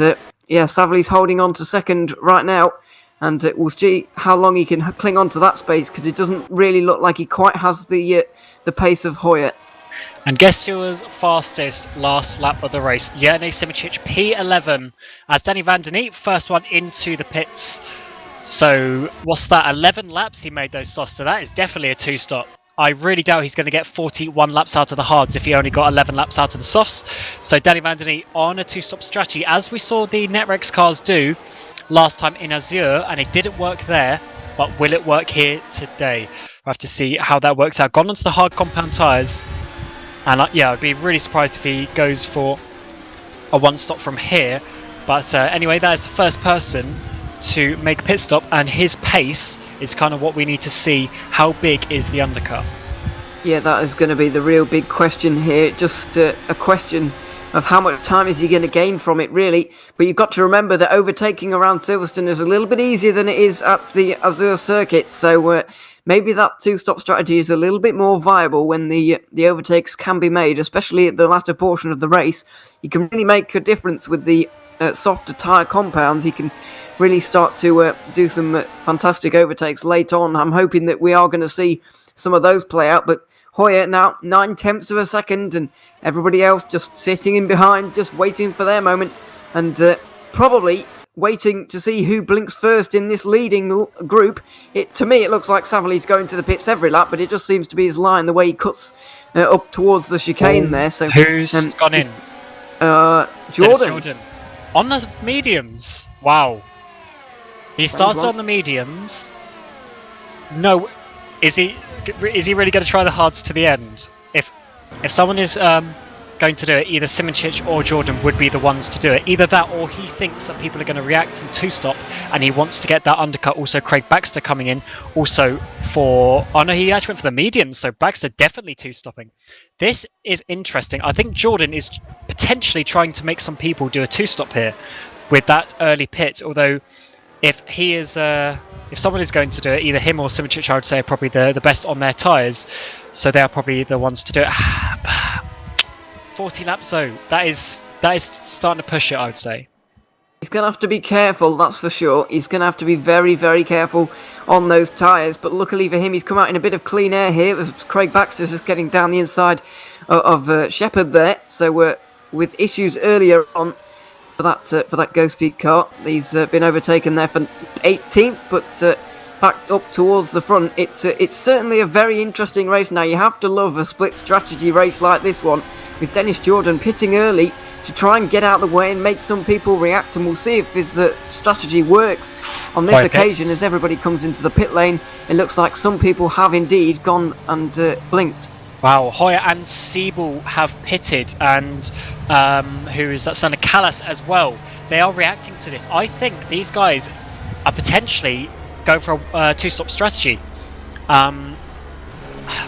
yeah, Savily's holding on to second right now, and we'll see how long he can cling on to that space, because it doesn't really look like he quite has the pace of Hoyer. And guess who was fastest last lap of the race? Jernej Simoncic, P11, as Danny van der Neep, first one into the pits. So what's that, 11 laps he made those softs, so that is definitely a two-stop. I really doubt he's going to get 41 laps out of the hards if he only got 11 laps out of the softs. So Danny van der Neep on a two-stop strategy, as we saw the Netrex cars do last time in Azure, and it didn't work there, but will it work here today? We'll have to see how that works out. Gone onto the hard compound tyres, and yeah, I'd be really surprised if he goes for a one-stop from here. But anyway, that is the first person to make a pit stop, and his pace is kind of what we need to see. How big is the undercut? Yeah, that is going to be the real big question here. Just a question of how much time is he going to gain from it, really. But you've got to remember that overtaking around Silverstone is a little bit easier than it is at the Azure circuit, so maybe that two-stop strategy is a little bit more viable when the overtakes can be made, especially at the latter portion of the race. You can really make a difference with the softer tyre compounds. You can really start to do some fantastic overtakes late on. I'm hoping that we are going to see some of those play out, but Hoyer now 9/10 of a second, and everybody else just sitting in behind, just waiting for their moment, and probably waiting to see who blinks first in this leading group. To me, it looks like Savily's going to the pits every lap, but it just seems to be his line, the way he cuts up towards the chicane there. So who's gone in? Jordan. On the mediums. Wow. He starts on the mediums. No, is he really going to try the hards to the end? If someone is going to do it, either Simoncic or Jordan would be the ones to do it. Either that, or he thinks that people are going to react and two-stop, and he wants to get that undercut. Also, Craig Baxter coming in. Also for... Oh no, he actually went for the mediums, so Baxter definitely two-stopping. This is interesting. I think Jordan is potentially trying to make some people do a two-stop here with that early pit, although... If he is, if someone is going to do it, either him or Simoncic, I would say, are probably the best on their tyres, so they are probably the ones to do it. 40 laps though, that is starting to push it, I would say. He's going to have to be careful, that's for sure. He's going to have to be very, very careful on those tyres, but luckily for him, he's come out in a bit of clean air here. Craig Baxter's just getting down the inside of Shepherd there, so with issues earlier on, for that Ghost Peak car. He's been overtaken there for 18th, but backed up towards the front. It's certainly a very interesting race now. You have to love a split strategy race like this one, with Dennis Jordan pitting early to try and get out of the way and make some people react, and we'll see if his strategy works on this occasion. As everybody comes into the pit lane, it looks like some people have indeed gone and blinked. Wow, Hoyer and Siebel have pitted, and who is that, son of Callas as well. They are reacting to this. I think these guys are potentially going for a two-stop strategy.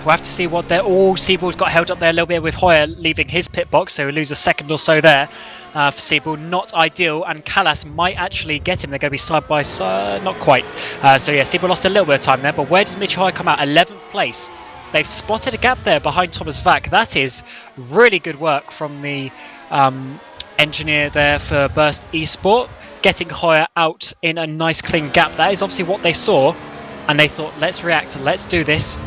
we'll have to see what they're all. Seaball's got held up there a little bit with Hoyer leaving his pit box, so he'll lose a second or so there for Seaball. Not ideal, and Callas might actually get him. They're going to be side by side, not quite. So yeah, Seaball lost a little bit of time there, but where does Mitch Hoyer come out? 11th place. They've spotted a gap there behind Thomas Vack. That is really good work from the engineer there for Burst Esport, getting Hoyer out in a nice clean gap. That is obviously what they saw, and they thought, let's react, let's do this,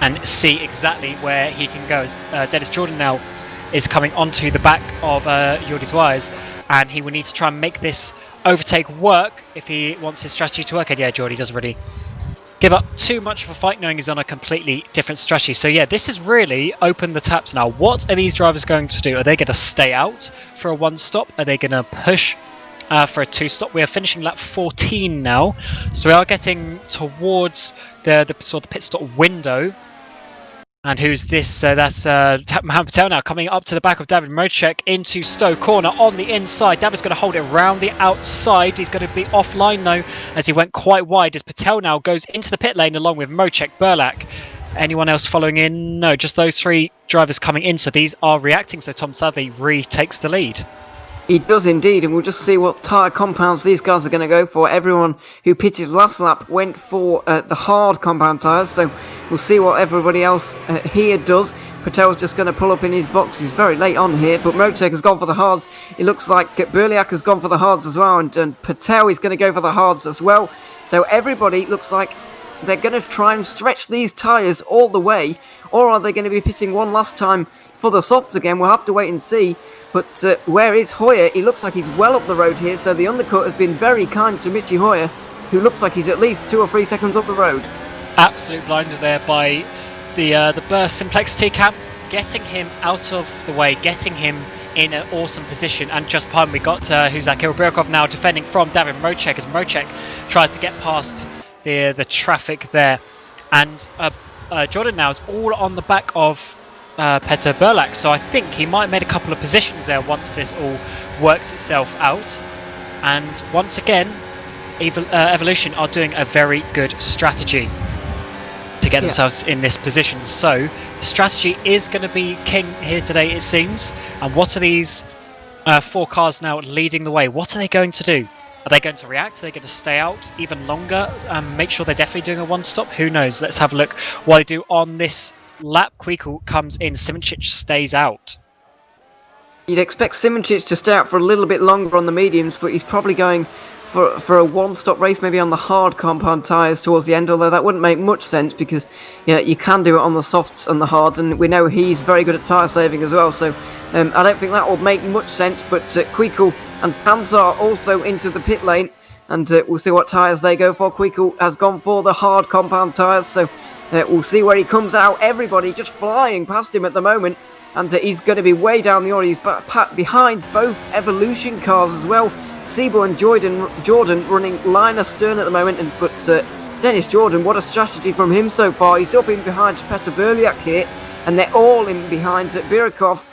and see exactly where he can go. Dennis Jordan now is coming onto the back of Jordi's wires, and he will need to try and make this overtake work if he wants his strategy to work. And yeah, Jordi doesn't really give up too much of a fight, knowing he's on a completely different strategy. So yeah, this has really opened the taps now. What are these drivers going to do? Are they going to stay out for a one stop? Are they going to push for a two stop? We are finishing lap 14 now, so we are getting towards the sort of pit stop window. And who's this? That's Mohamed Patel now coming up to the back of David Mocek into Stowe corner on the inside. David's going to hold it round the outside. He's going to be offline though, as he went quite wide, as Patel now goes into the pit lane along with Mocek, Burlak. Anyone else following in? No, just those three drivers coming in. So these are reacting. So Tom Savvy retakes the lead. He does indeed, and we'll just see what tyre compounds these guys are going to go for. Everyone who pitted last lap went for the hard compound tyres, so we'll see what everybody else here does. Patel's just going to pull up in his box. He's very late on here, but Mocek has gone for the hards. It looks like Burliak has gone for the hards as well, and Patel is going to go for the hards as well. So everybody looks like they're going to try and stretch these tyres all the way, or are they going to be pitting one last time for the softs again? We'll have to wait and see. But where is Hoyer? He looks like he's well up the road here, so the undercut has been very kind to Mitchy Hoyer, who looks like he's at least 2 or 3 seconds up the road. Absolute blinder there by the Burst Simplex T-Cam, getting him out of the way, getting him in an awesome position. And just behind we got Huzak Ilbirkov now defending from David Mocek, as Mocek tries to get past the traffic there. And Jordan now is all on the back of Petter Burlak, so I think he might have made a couple of positions there once this all works itself out. And once again, Evolution are doing a very good strategy to get themselves in this position. So strategy is going to be king here today, it seems. And what are these 4 cars now leading the way? What are they going to do? Are they going to react? Are they going to stay out even longer and make sure they're definitely doing a one stop? Who knows? Let's have a look what they do on this lap. Kwiku comes in, Simoncic stays out. You'd expect Simoncic to stay out for a little bit longer on the mediums, but he's probably going for a one-stop race, maybe on the hard compound tyres towards the end, although that wouldn't make much sense because you can do it on the softs and the hards, and we know he's very good at tyre saving as well, so I don't think that will make much sense. But Kwiku and Panzer also into the pit lane, and we'll see what tyres they go for. Kwiku has gone for the hard compound tyres, so we'll see where he comes out. Everybody just flying past him at the moment, and he's going to be way down the order. He's behind both Evolution cars as well. Sebo and Jordan running line astern at the moment, but Dennis Jordan, what a strategy from him so far. He's up in behind Petr Burliak here, and they're all in behind Birakov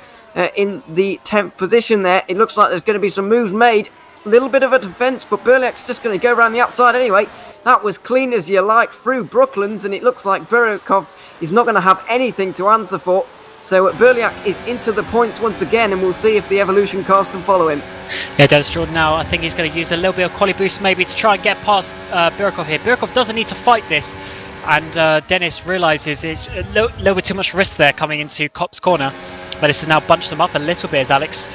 in the 10th position there. It looks like there's going to be some moves made. A little bit of a defence, but Burliak's just going to go around the outside anyway. That was clean as you like through Brooklands, and it looks like Birakov is not going to have anything to answer for. So Burliak is into the points once again, and we'll see if the Evolution cars can follow him. Yeah, Dennis Jordan now, I think he's going to use a little bit of quali boost maybe to try and get past Birakov here. Birakov doesn't need to fight this, and Dennis realises it's a little bit too much risk there coming into Kopp's corner. But this has now bunched them up a little bit as Alex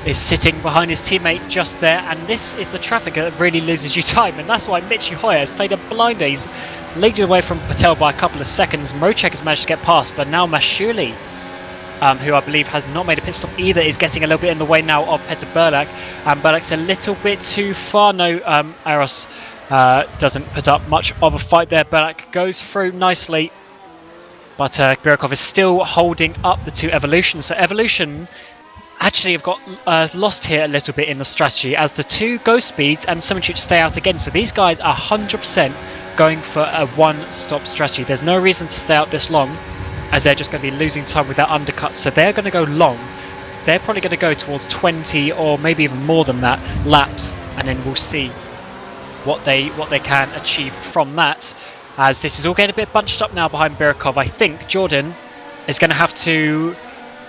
is sitting behind his teammate just there. And this is the traffic that really loses you time, and that's why Mitchy Hoyer has played a blinder. He's leading away from Patel by a couple of seconds. Mocek has managed to get past, but now Mashuli, who I believe has not made a pit stop either, is getting a little bit in the way now of Petr Burlak. And Burlak's a little bit too far. No, Aros doesn't put up much of a fight there. Burlak goes through nicely, but Birakov is still holding up the 2 Evolutions. So Evolution actually have got lost here a little bit in the strategy, as the 2 Ghost Speeds and Simoncic stay out again. So these guys are 100% going for a one-stop strategy. There's no reason to stay out this long, as they're just going to be losing time with their undercuts. So they're going to go long. They're probably going to go towards 20 or maybe even more than that laps, and then we'll see what they can achieve from that. as this is all getting a bit bunched up now behind Birkov. I think Jordan is going to have to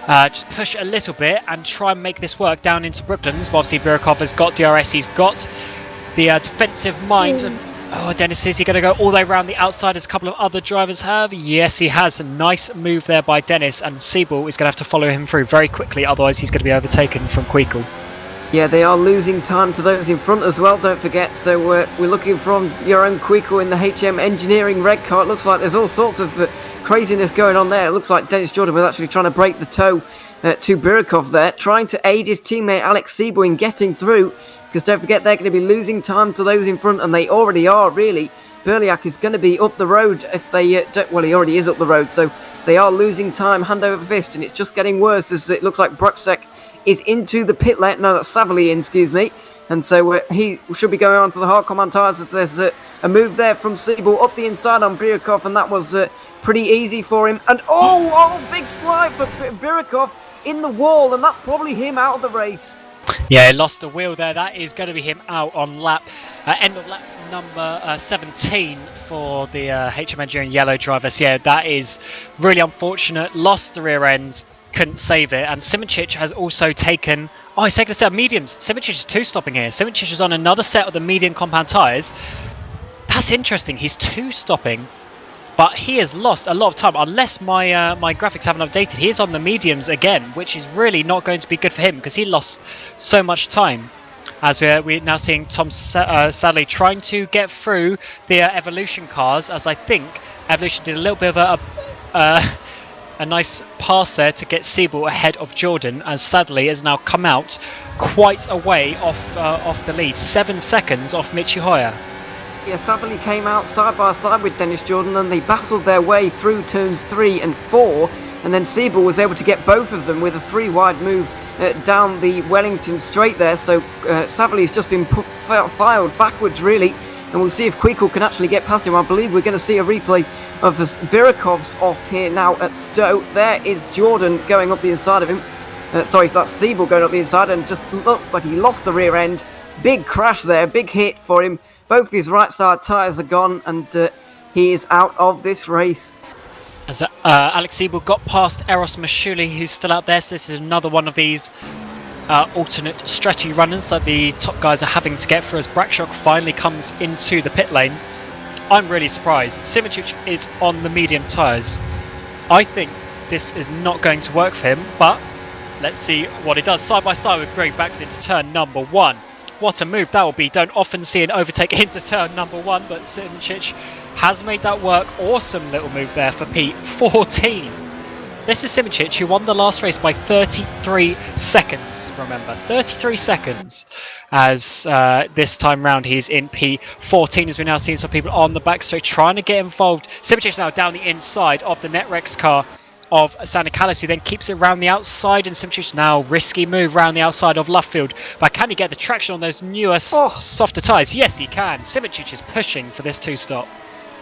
just push a little bit and try and make this work down into Brooklands. But obviously Birkov has got DRS, he's got the defensive mind. Oh, Dennis, is he going to go all the way around the outside as a couple of other drivers have? Yes, he has. A nice move there by Dennis, and Siebel is going to have to follow him through very quickly, otherwise he's going to be overtaken from Queekle. Yeah, they are losing time to those in front as well, don't forget. So we're looking from your own Queekle in the HM Engineering red car. It looks like there's all sorts of craziness going on there. It looks like Dennis Jordan was actually trying to break the toe to Birkov there, trying to aid his teammate Alex Siebel in getting through. Because don't forget, they're going to be losing time to those in front, and they already are, really. Berliak is going to be up the road if they well, he already is up the road, so they are losing time hand over fist, and it's just getting worse as it looks like Bruczek is into the pit lane. No, that's Savalian, excuse me. And so he should be going on to the hard command tyres as there's a move there from Siebel up the inside on Birkov, and that was pretty easy for him. And big slide for Birkov in the wall, and that's probably him out of the race. Yeah, he lost the wheel there. That is going to be him out on end of lap number 17 for the HM Engineering yellow driver. So yeah, that is really unfortunate. Lost the rear end, couldn't save it. And Simoncic has also taken... Oh, he's taken a set of mediums. Simoncic is two-stopping here. Simoncic is on another set of the medium compound tyres. That's interesting. He's two-stopping. But he has lost a lot of time, unless my my graphics haven't updated. He is on the mediums again, which is really not going to be good for him because he lost so much time. As we're now seeing Tom sadly trying to get through the Evolution cars, as I think Evolution did a little bit of a nice pass there to get Siebel ahead of Jordan, as sadly has now come out quite a way off the lead, 7 seconds off Michi Hoyer. Yeah, Savali came out side by side with Dennis Jordan, and they battled their way through turns 3 and 4, and then Siebel was able to get both of them with a 3-wide move down the Wellington straight there. So Savali's just been filed backwards really, and we'll see if Queekle can actually get past him. I believe we're going to see a replay of Birakov's off here now at Stowe. There is Jordan going up the inside of him. Sorry, that's Siebel going up the inside, and just looks like he lost the rear end. Big crash there, big hit for him. Both of his right side tyres are gone, and he is out of this race. As Alex Siebel got past Eros Mashuli, who's still out there, so this is another one of these alternate strategy runners that the top guys are having to get through as Brakshock finally comes into the pit lane. I'm really surprised. Simoncic is on the medium tyres. I think this is not going to work for him, but let's see what it does. Side by side with Greg backs into turn number 1. What a move that will be. Don't often see an overtake into turn number 1, but Simoncic has made that work. Awesome little move there for P14. This is Simoncic, who won the last race by 33 seconds, remember. 33 seconds, as this time round he's in P14, as we're now seeing some people on the back straight trying to get involved. Simoncic now down the inside of the Netrex car of Santa Callis, who then keeps it around the outside, and Simoncic now risky move around the outside of Luffield. But can he get the traction on those newer softer tyres? Yes, he can. Simoncic is pushing for this 2-stop.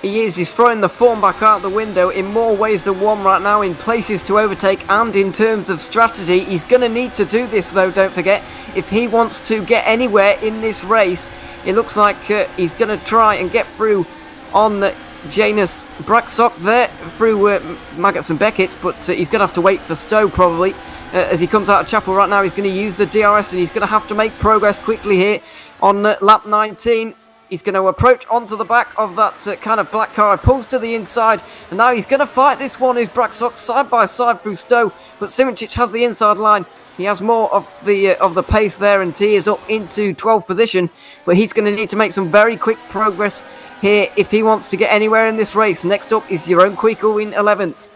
He is. He's throwing the form back out the window in more ways than one right now, in places to overtake and in terms of strategy. He's going to need to do this though, don't forget, if he wants to get anywhere in this race. It looks like he's going to try and get through on Janus Braksok there through Maggots and Beckett's, but he's going to have to wait for Stowe probably. As he comes out of Chapel right now, he's going to use the DRS, and he's going to have to make progress quickly here on lap 19. He's going to approach onto the back of that kind of black car, pulls to the inside, and now he's going to fight this one. Is Braksok side by side through Stowe, but Simoncic has the inside line. He has more of the pace there, and he is up into 12th position, but he's going to need to make some very quick progress here if he wants to get anywhere in this race. Next up is your own Queekle in 11th.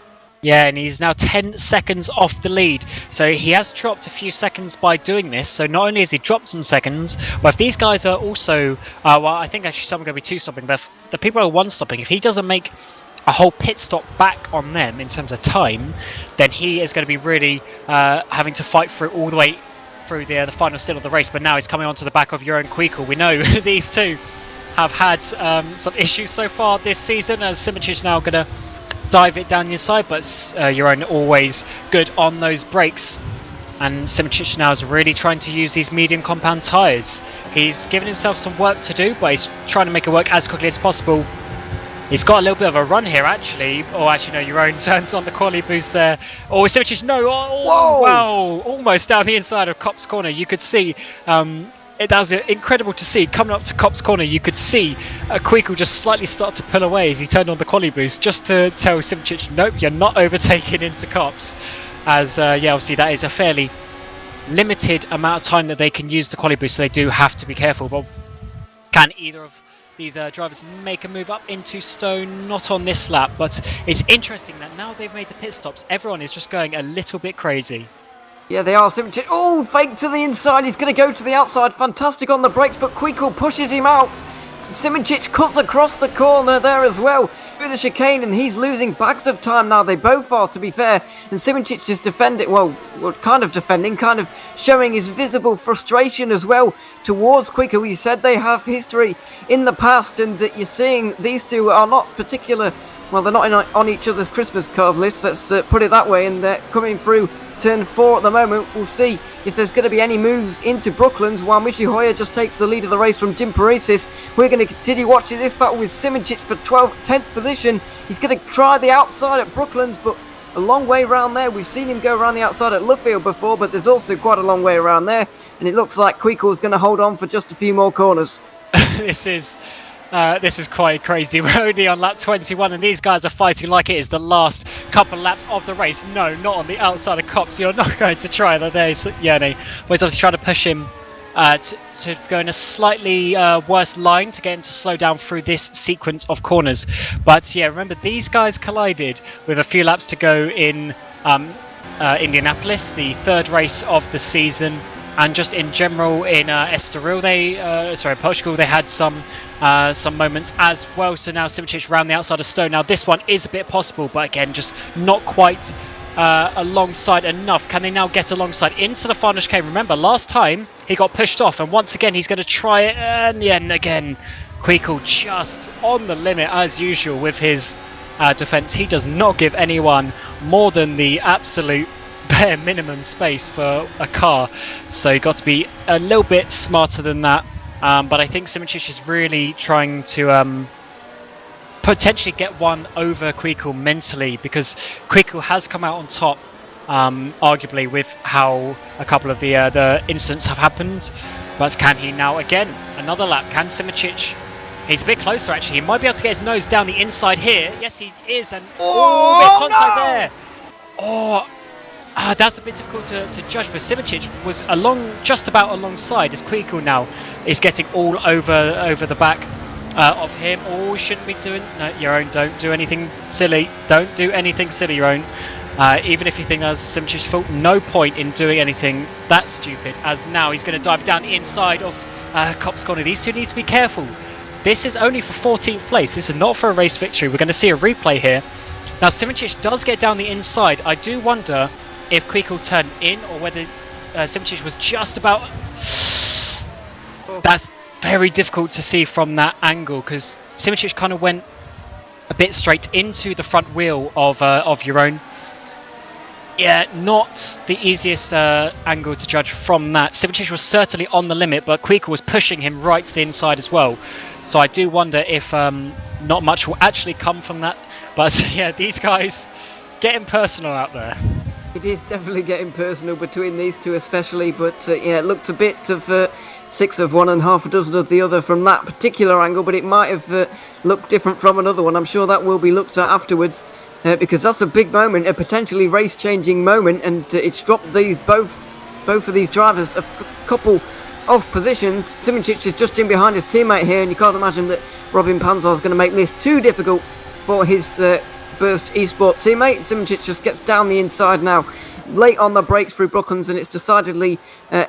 Yeah, and he's now 10 seconds off the lead. So he has dropped a few seconds by doing this. So not only has he dropped some seconds, but if these guys are also... well, I think actually some are going to be 2-stopping, but if the people are 1-stopping, if he doesn't make a whole pit stop back on them in terms of time, then he is going to be really having to fight through all the way through the final still of the race. But now he's coming onto the back of your own Queekle. We know these two have had some issues so far this season, as Simoncic is now going to dive it down the inside, but your own always good on those brakes. And Simoncic now is really trying to use these medium compound tyres. He's given himself some work to do, but he's trying to make it work as quickly as possible. He's got a little bit of a run here, actually. Or actually, no, your own turns on the quality boost there. Oh, Simic, no. Oh, wow. Almost down the inside of Cop's corner. You could see, that was incredible to see. Coming up to Cop's corner, you could see Quickle just slightly start to pull away as he turned on the quality boost, just to tell Simic, nope, you're not overtaking into Cop's. As, obviously that is a fairly limited amount of time that they can use the quality boost, so they do have to be careful. But can either of these drivers make a move up into Stone? Not on this lap, but it's interesting that now they've made the pit stops, everyone is just going a little bit crazy. Yeah, they are. Simic, oh, fake to the inside. He's going to go to the outside. Fantastic on the brakes, but Quickle pushes him out. Simic cuts across the corner there as well through the chicane, and he's losing bags of time now. They both are, to be fair. And Simic is defending, well, kind of defending, kind of showing his visible frustration as well towards Quickle. We said they have history in the past, and you're seeing these two are not particular. Well, they're not on each other's Christmas card lists, let's put it that way, and they're coming through turn 4 at the moment. We'll see if there's going to be any moves into Brooklands while Michi Hoyer just takes the lead of the race from Jim Paresis. We're going to continue watching this battle with Simic for 10th position. He's going to try the outside at Brooklands, but a long way around there. We've seen him go around the outside at Luffield before, but there's also quite a long way around there, and it looks like Quickle's going to hold on for just a few more corners. This is quite crazy. We're only on lap 21 and these guys are fighting like it is the last couple of laps of the race. No, not on the outside of Cops. You're not going to try that. There's Yone. He's obviously trying to push him to go in a slightly worse line to get him to slow down through this sequence of corners. But yeah, remember these guys collided with a few laps to go in Indianapolis, the 3rd race of the season. And just in general in Estoril, Portugal, they had some moments as well. So now Simic round the outside of Stone. Now this one is a bit possible, but again, just not quite alongside enough. Can they now get alongside into the final chicane? Remember, last time he got pushed off, and once again he's going to try it. And again, Quickle just on the limit as usual with his defence. He does not give anyone more than the absolute bare minimum space for a car, so you've got to be a little bit smarter than that. But I think Simic is really trying to potentially get one over Quickle mentally, because Quickle has come out on top, arguably, with how a couple of the incidents have happened. But can he now again another lap? Can Simic? He's a bit closer actually. He might be able to get his nose down the inside here. Yes, he is. And bit of contact there. That's a bit difficult to judge, but Simic was just about alongside as Quickle now is getting all over the back of him. Oh, shouldn't be doing. No, your own. Don't do anything silly. Don't do anything silly, your own. Even if you think that's Simic's fault, no point in doing anything that stupid. As now he's going to dive down the inside of Cop's corner. These two need to be careful. This is only for 14th place. This is not for a race victory. We're going to see a replay here. Now Simic does get down the inside. I do wonder if Quickle turned in or whether Simic was just about. That's very difficult to see from that angle, because Simic kind of went a bit straight into the front wheel of your own. Yeah, not the easiest angle to judge from that. Simic was certainly on the limit, but Quickle was pushing him right to the inside as well. So I do wonder if not much will actually come from that. But yeah, these guys getting personal out there. It is definitely getting personal between these two especially, but it looked a bit of 6 of one and half a dozen of the other from that particular angle, but it might have looked different from another one. I'm sure that will be looked at afterwards, because that's a big moment, a potentially race-changing moment, and it's dropped both of these drivers a couple of positions. Simic is just in behind his teammate here, and you can't imagine that Robin Panzar is going to make this too difficult for his Burst Esport teammate. Simic just gets down the inside now, late on the brakes through Brooklands, and it's decidedly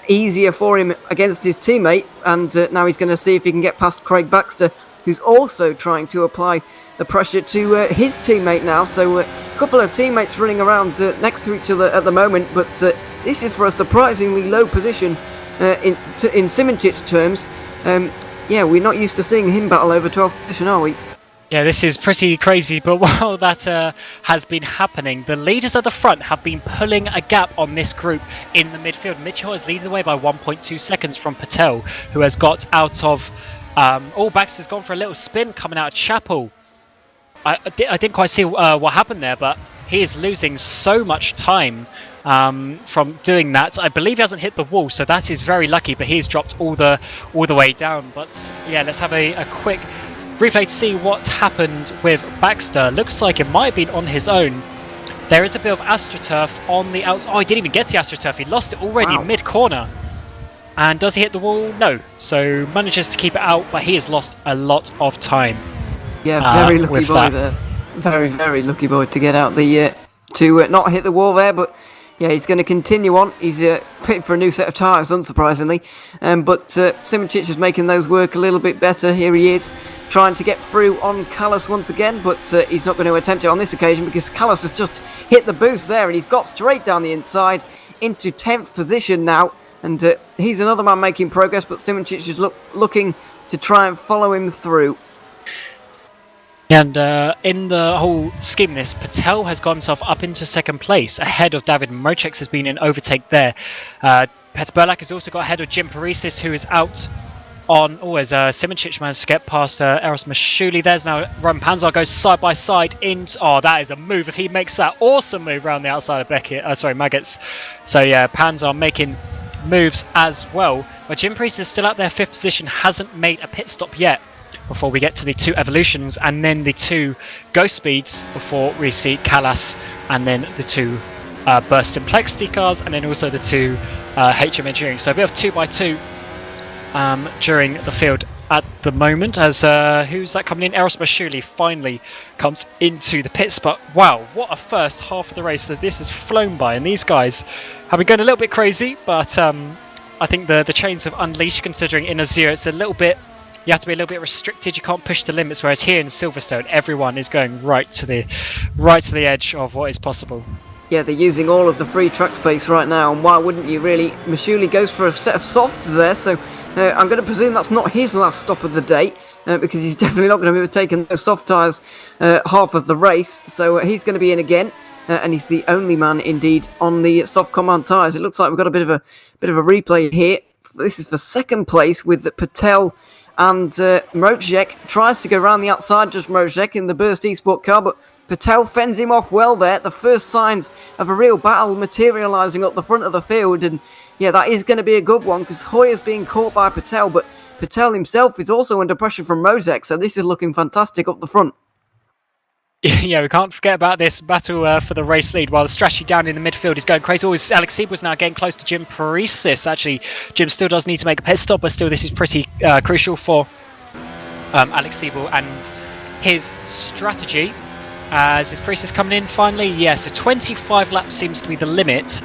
easier for him against his teammate. And now he's going to see if he can get past Craig Baxter, who's also trying to apply the pressure to his teammate now. So a couple of teammates running around next to each other at the moment, but this is for a surprisingly low position in Simic's terms. We're not used to seeing him battle over 12th position, are we? Yeah, this is pretty crazy, but while that has been happening, the leaders at the front have been pulling a gap on this group in the midfield. Mitchell has leads the way by 1.2 seconds from Patel, who has got out of... Baxter's gone for a little spin coming out of Chapel. I didn't quite see what happened there, but he is losing so much time from doing that. I believe he hasn't hit the wall, so that is very lucky, but he's dropped all the way down. But yeah, let's have a quick replay to see what's happened with Baxter. Looks like it might have been on his own. There is a bit of AstroTurf on the outside. Oh, he didn't even get the AstroTurf. He lost it already mid-corner. And does he hit the wall? No. So manages to keep it out, but he has lost a lot of time. Yeah, very lucky boy there. Very, very lucky boy to get out the to not hit the wall there, but yeah, he's going to continue on. He's pitting for a new set of tyres, unsurprisingly. But Simoncic is making those work a little bit better. Here he is, trying to get through on Callas once again, but he's not going to attempt it on this occasion because Callas has just hit the boost there, and he's got straight down the inside into 10th position now. And he's another man making progress, but Simoncic is looking to try and follow him through. And in the whole scheme of this, Patel has got himself up into second place, ahead of David Mochex has been in overtake there. Petr Burlak has also got ahead of Jim Parisis, who is out on... Oh, as Simoncic managed to get past Eros Mashuli. There's now Roman Panzar goes side by side into... Oh, that is a move. If he makes that awesome move around the outside of Maggots. So yeah, Panzar making moves as well. But Jim Parisis is still out there, 5th position, hasn't made a pit stop yet, before we get to the 2 evolutions and then the 2 ghost speeds before we see Callas, and then the 2 burst complexity cars, and then also the 2 HM engineering. So a bit of 2x2 during the field at the moment, as who's that coming in? Eros Mashuli finally comes into the pits. But wow, what a first half of the race. So this has flown by, and these guys have been going a little bit crazy, but I think the chains have unleashed, considering in Azure it's a little bit... You have to be a little bit restricted. You can't push the limits. Whereas here in Silverstone, everyone is going right to the edge of what is possible. Yeah, they're using all of the free track space right now, and why wouldn't you really? Mashuli goes for a set of softs there, so I'm going to presume that's not his last stop of the day, because he's definitely not going to be taking those soft tyres half of the race. So he's going to be in again, and he's the only man indeed on the soft command tyres. It looks like we've got a bit of a replay here. This is for second place with Patel. And Mrozek tries to go around the outside, just Mrozek in the Burst Esport car, but Patel fends him off well there. The first signs of a real battle materialising up the front of the field, and yeah, that is going to be a good one because Hoyer's being caught by Patel, but Patel himself is also under pressure from Mrozek, so this is looking fantastic up the front. Yeah, we can't forget about this battle for the race lead, while the strategy down in the midfield is going crazy. Always Alex Siebel's now getting close to Jim Parisis. Actually, Jim still does need to make a pit stop, but still this is pretty crucial for Alex Siebel and his strategy. As his Parisis coming in finally, yeah, so 25 laps seems to be the limit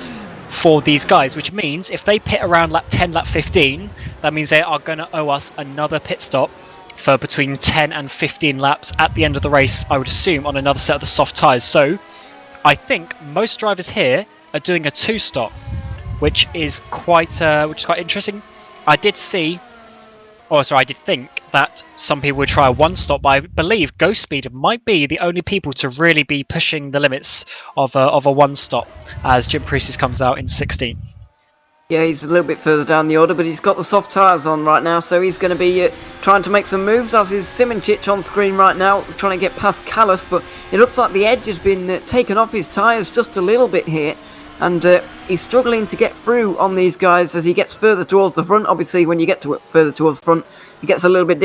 for these guys, which means if they pit around lap 10, lap 15, that means they are going to owe us another pit stop for between 10 and 15 laps at the end of the race, I would assume, on another set of the soft tyres. So I think most drivers here are doing a 2-stop, which is quite interesting. I did think that some people would try a 1-stop, but I believe Ghost Speed might be the only people to really be pushing the limits of a 1-stop, as Jim Parisis comes out in 16th. Yeah, he's a little bit further down the order, but he's got the soft tyres on right now, so he's going to be trying to make some moves, as is Simoncic on screen right now, trying to get past Callas, but it looks like the edge has been taken off his tyres just a little bit here, and he's struggling to get through on these guys as he gets further towards the front. Obviously, when you get further towards the front, it gets a little bit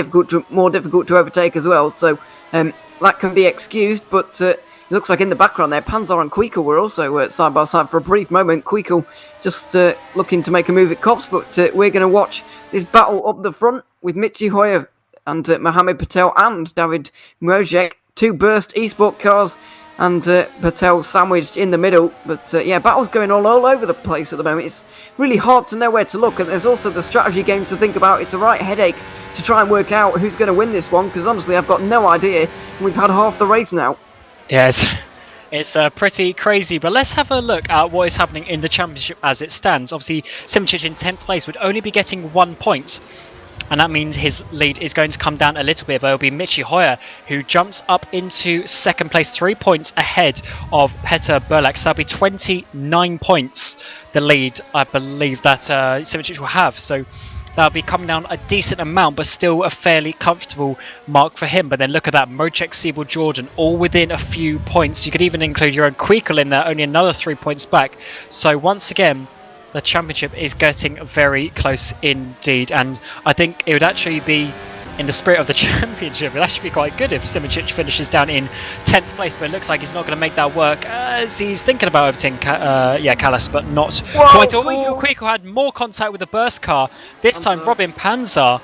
more difficult to overtake as well, so that can be excused, but... It looks like in the background there, Panzar and Queekle were also side by side for a brief moment. Queekle just looking to make a move at Cops, but we're going to watch this battle up the front with Michi Hoyer and Mohamed Patel and David Mrozek, 2 Burst Esport cars, and Patel sandwiched in the middle. But yeah, battle's going all over the place at the moment. It's really hard to know where to look, and there's also the strategy game to think about. It's a right headache to try and work out who's going to win this one, because honestly, I've got no idea. We've had half the race now. Yeah, it's pretty crazy, but let's have a look at what is happening in the championship as it stands. Obviously, Simoncic in 10th place would only be getting 1 point, and that means his lead is going to come down a little bit, but it'll be Michi Hoyer who jumps up into 2nd place, 3 points ahead of Petr Burlak. So that'll be 29 points, the lead I believe that Simoncic will have. So that'll be coming down a decent amount, but still a fairly comfortable mark for him. But then look at that, Mojek, Siebel, Jordan, all within a few points. You could even include your own Queekle in there, only another 3 points back. So once again, the championship is getting very close indeed. And I think it would actually be, in the spirit of the championship, it'd actually be quite good if Simoncic finishes down in 10th place, but it looks like he's not going to make that work as he's thinking about overtaking Callas, but not quite. Oh, Queekle had more contact with the burst car. This time, Robin Panzer.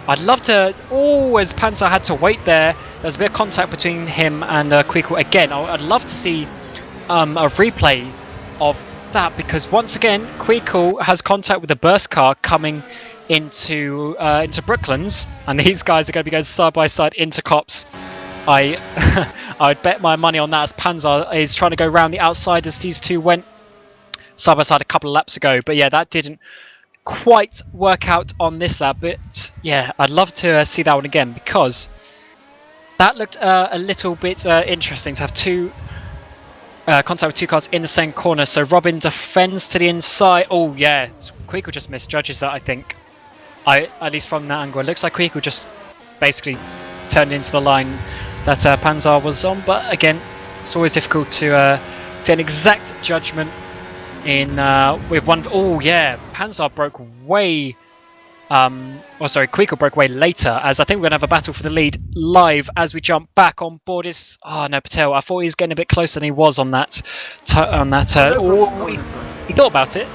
I'd love to... Oh, as Panzer had to wait there. There's a bit of contact between him and Queekle again. I'd love to see a replay of that, because once again, Queekle has contact with the burst car coming into Brooklands, and these guys are going to be going side by side into Cops. I would bet my money on that, as Panzer is trying to go round the outside as these two went side by side a couple of laps ago. But yeah, that didn't quite work out on this lap. But yeah, I'd love to see that one again, because that looked a little bit interesting to have two contact with two cars in the same corner. So Robin defends to the inside. Oh yeah, Queekle just misjudges that, I think. At least from that angle, it looks like Queekle just basically turned into the line that Panzer was on. But again, it's always difficult to get an exact judgment in with one. Oh yeah, Panzer broke way. Queekle broke away later, as I think we're going to have a battle for the lead live as we jump back on board. Oh no, Patel. I thought he was getting a bit closer than he was on that. He thought about it.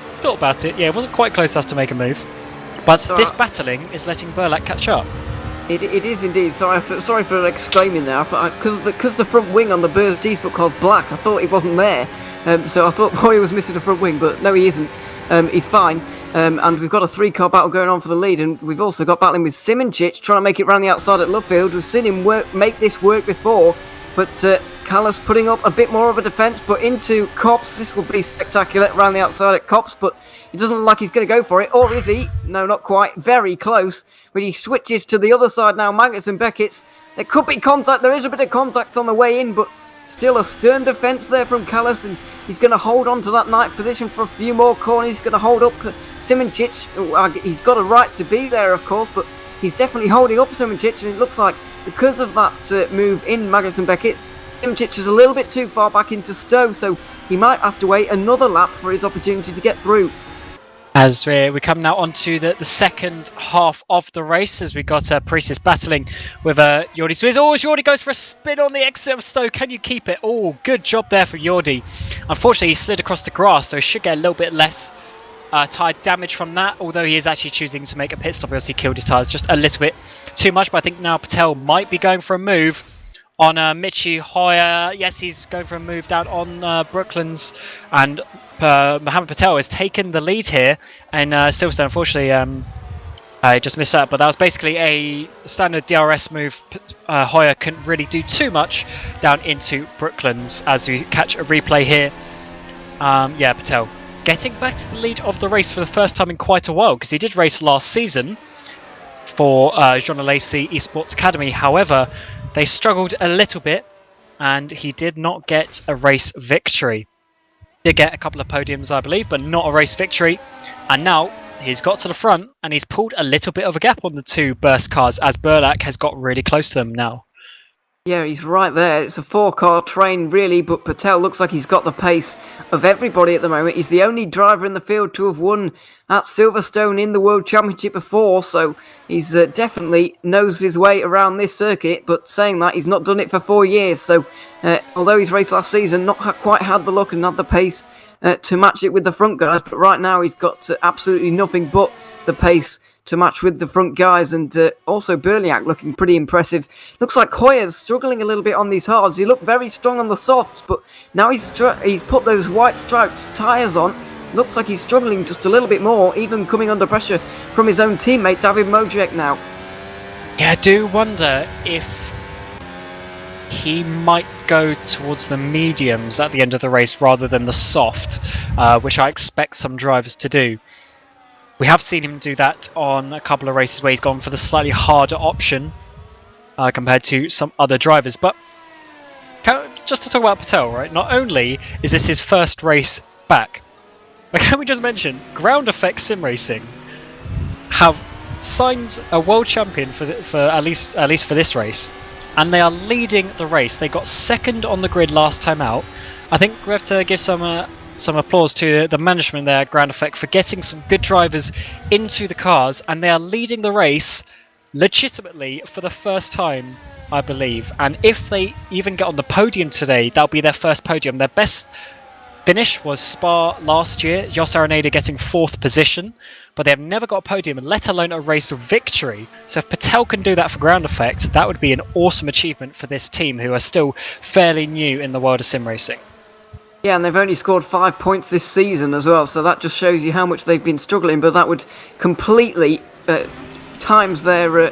Yeah, it wasn't quite close enough to make a move. But this battling is letting Burlak catch up. It is indeed. Sorry for exclaiming there. Because the front wing on the Burst G-Spot car's black, I thought he wasn't there. So I thought Hoyer was missing a front wing, but no, he isn't. He's fine. And we've got a 3-car battle going on for the lead, and we've also got battling with Simoncic trying to make it round the outside at Lovefield. We've seen him make this work before, but Callas putting up a bit more of a defence, but into Cops. This will be spectacular round the outside at Cops, but he doesn't look like he's going to go for it, or is he? No, not quite. Very close. But he switches to the other side now, Magnus and Beckett's. There could be contact. There is a bit of contact on the way in, but still a stern defence there from Callas, and he's going to hold on to that 9th position for a few more corners. He's going to hold up Simoncic. He's got a right to be there, of course, but he's definitely holding up Simoncic, and it looks like because of that move in Magnus and Beckett's, Simoncic is a little bit too far back into Stowe, so he might have to wait another lap for his opportunity to get through. As we come now onto the second half of the race, as we got Priestess battling with Jordi Swiss. Oh, Jordi goes for a spin on the exit of Stowe. Can you keep it? Oh, good job there for Jordi. Unfortunately, he slid across the grass, so he should get a little bit less tyre damage from that, although he is actually choosing to make a pit stop because he killed his tyres just a little bit too much. But I think now Patel might be going for a move on Michi Hoyer. Yes, he's going for a move down on Brooklands, and Mohammed Patel has taken the lead here, and Silverstone, unfortunately, I just missed that, but that was basically a standard DRS move. Hoyer couldn't really do too much down into Brooklands, as we catch a replay here. Yeah, Patel getting back to the lead of the race for the first time in quite a while, because he did race last season for Jean Lacey Esports Academy. However, they struggled a little bit, and he did not get a race victory. Did get a couple of podiums, I believe, but not a race victory. And now he's got to the front, and he's pulled a little bit of a gap on the two burst cars, as Burlak has got really close to them now. Yeah, he's right there. It's a 4-car train, really, but Patel looks like he's got the pace of everybody at the moment. He's the only driver in the field to have won at Silverstone in the World Championship before, so he's definitely knows his way around this circuit. But saying that, he's not done it for 4 years, so although he's raced last season, not quite had the look and had the pace to match it with the front guys, but right now he's got absolutely nothing but the pace to match with the front guys, and also Burliak looking pretty impressive. Looks like Hoyer's struggling a little bit on these hards. He looked very strong on the softs, but now he's put those white striped tyres on. Looks like he's struggling just a little bit more, even coming under pressure from his own teammate David Mojek now. Yeah, I do wonder if he might go towards the mediums at the end of the race rather than the soft, which I expect some drivers to do. We have seen him do that on a couple of races where he's gone for the slightly harder option compared to some other drivers. But just to talk about Patel, right? Not only is this his first race back, but can we just mention Ground Effect Sim Racing have signed a world champion for at least for this race, and they are leading the race. They got second on the grid last time out. I think we have to give some applause to the management there at rFactor for getting some good drivers into the cars, and they are leading the race legitimately for the first time, I believe. And if they even get on the podium today, that'll be their first podium. Their best finish was Spa last year, Jos Araneda getting 4th position, but they have never got a podium, let alone a race of victory. So if Patel can do that for rFactor, that would be an awesome achievement for this team, who are still fairly new in the world of sim racing. Yeah, and they've only scored 5 points this season as well, so that just shows you how much they've been struggling, but that would completely times their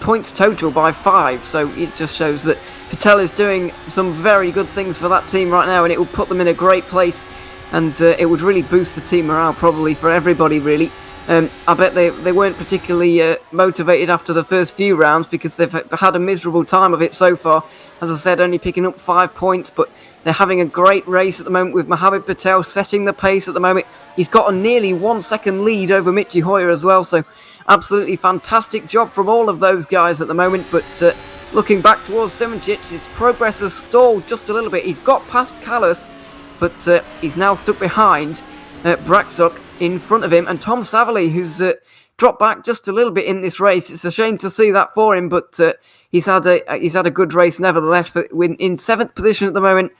points total by 5, so it just shows that Patel is doing some very good things for that team right now, and it will put them in a great place, and it would really boost the team morale probably for everybody, really. I bet they weren't particularly motivated after the first few rounds, because they've had a miserable time of it so far. As I said, only picking up 5 points, but they're having a great race at the moment with Mohamed Patel setting the pace at the moment. He's got a nearly 1 second lead over Michi Hoyer as well, so absolutely fantastic job from all of those guys at the moment. But looking back towards Simoncic, his progress has stalled just a little bit. He's got past Callas, but he's now stuck behind Braxok in front of him, and Tom Saverly, who's dropped back just a little bit in this race. It's a shame to see that for him, but he's had a good race nevertheless. In 7th position at the moment,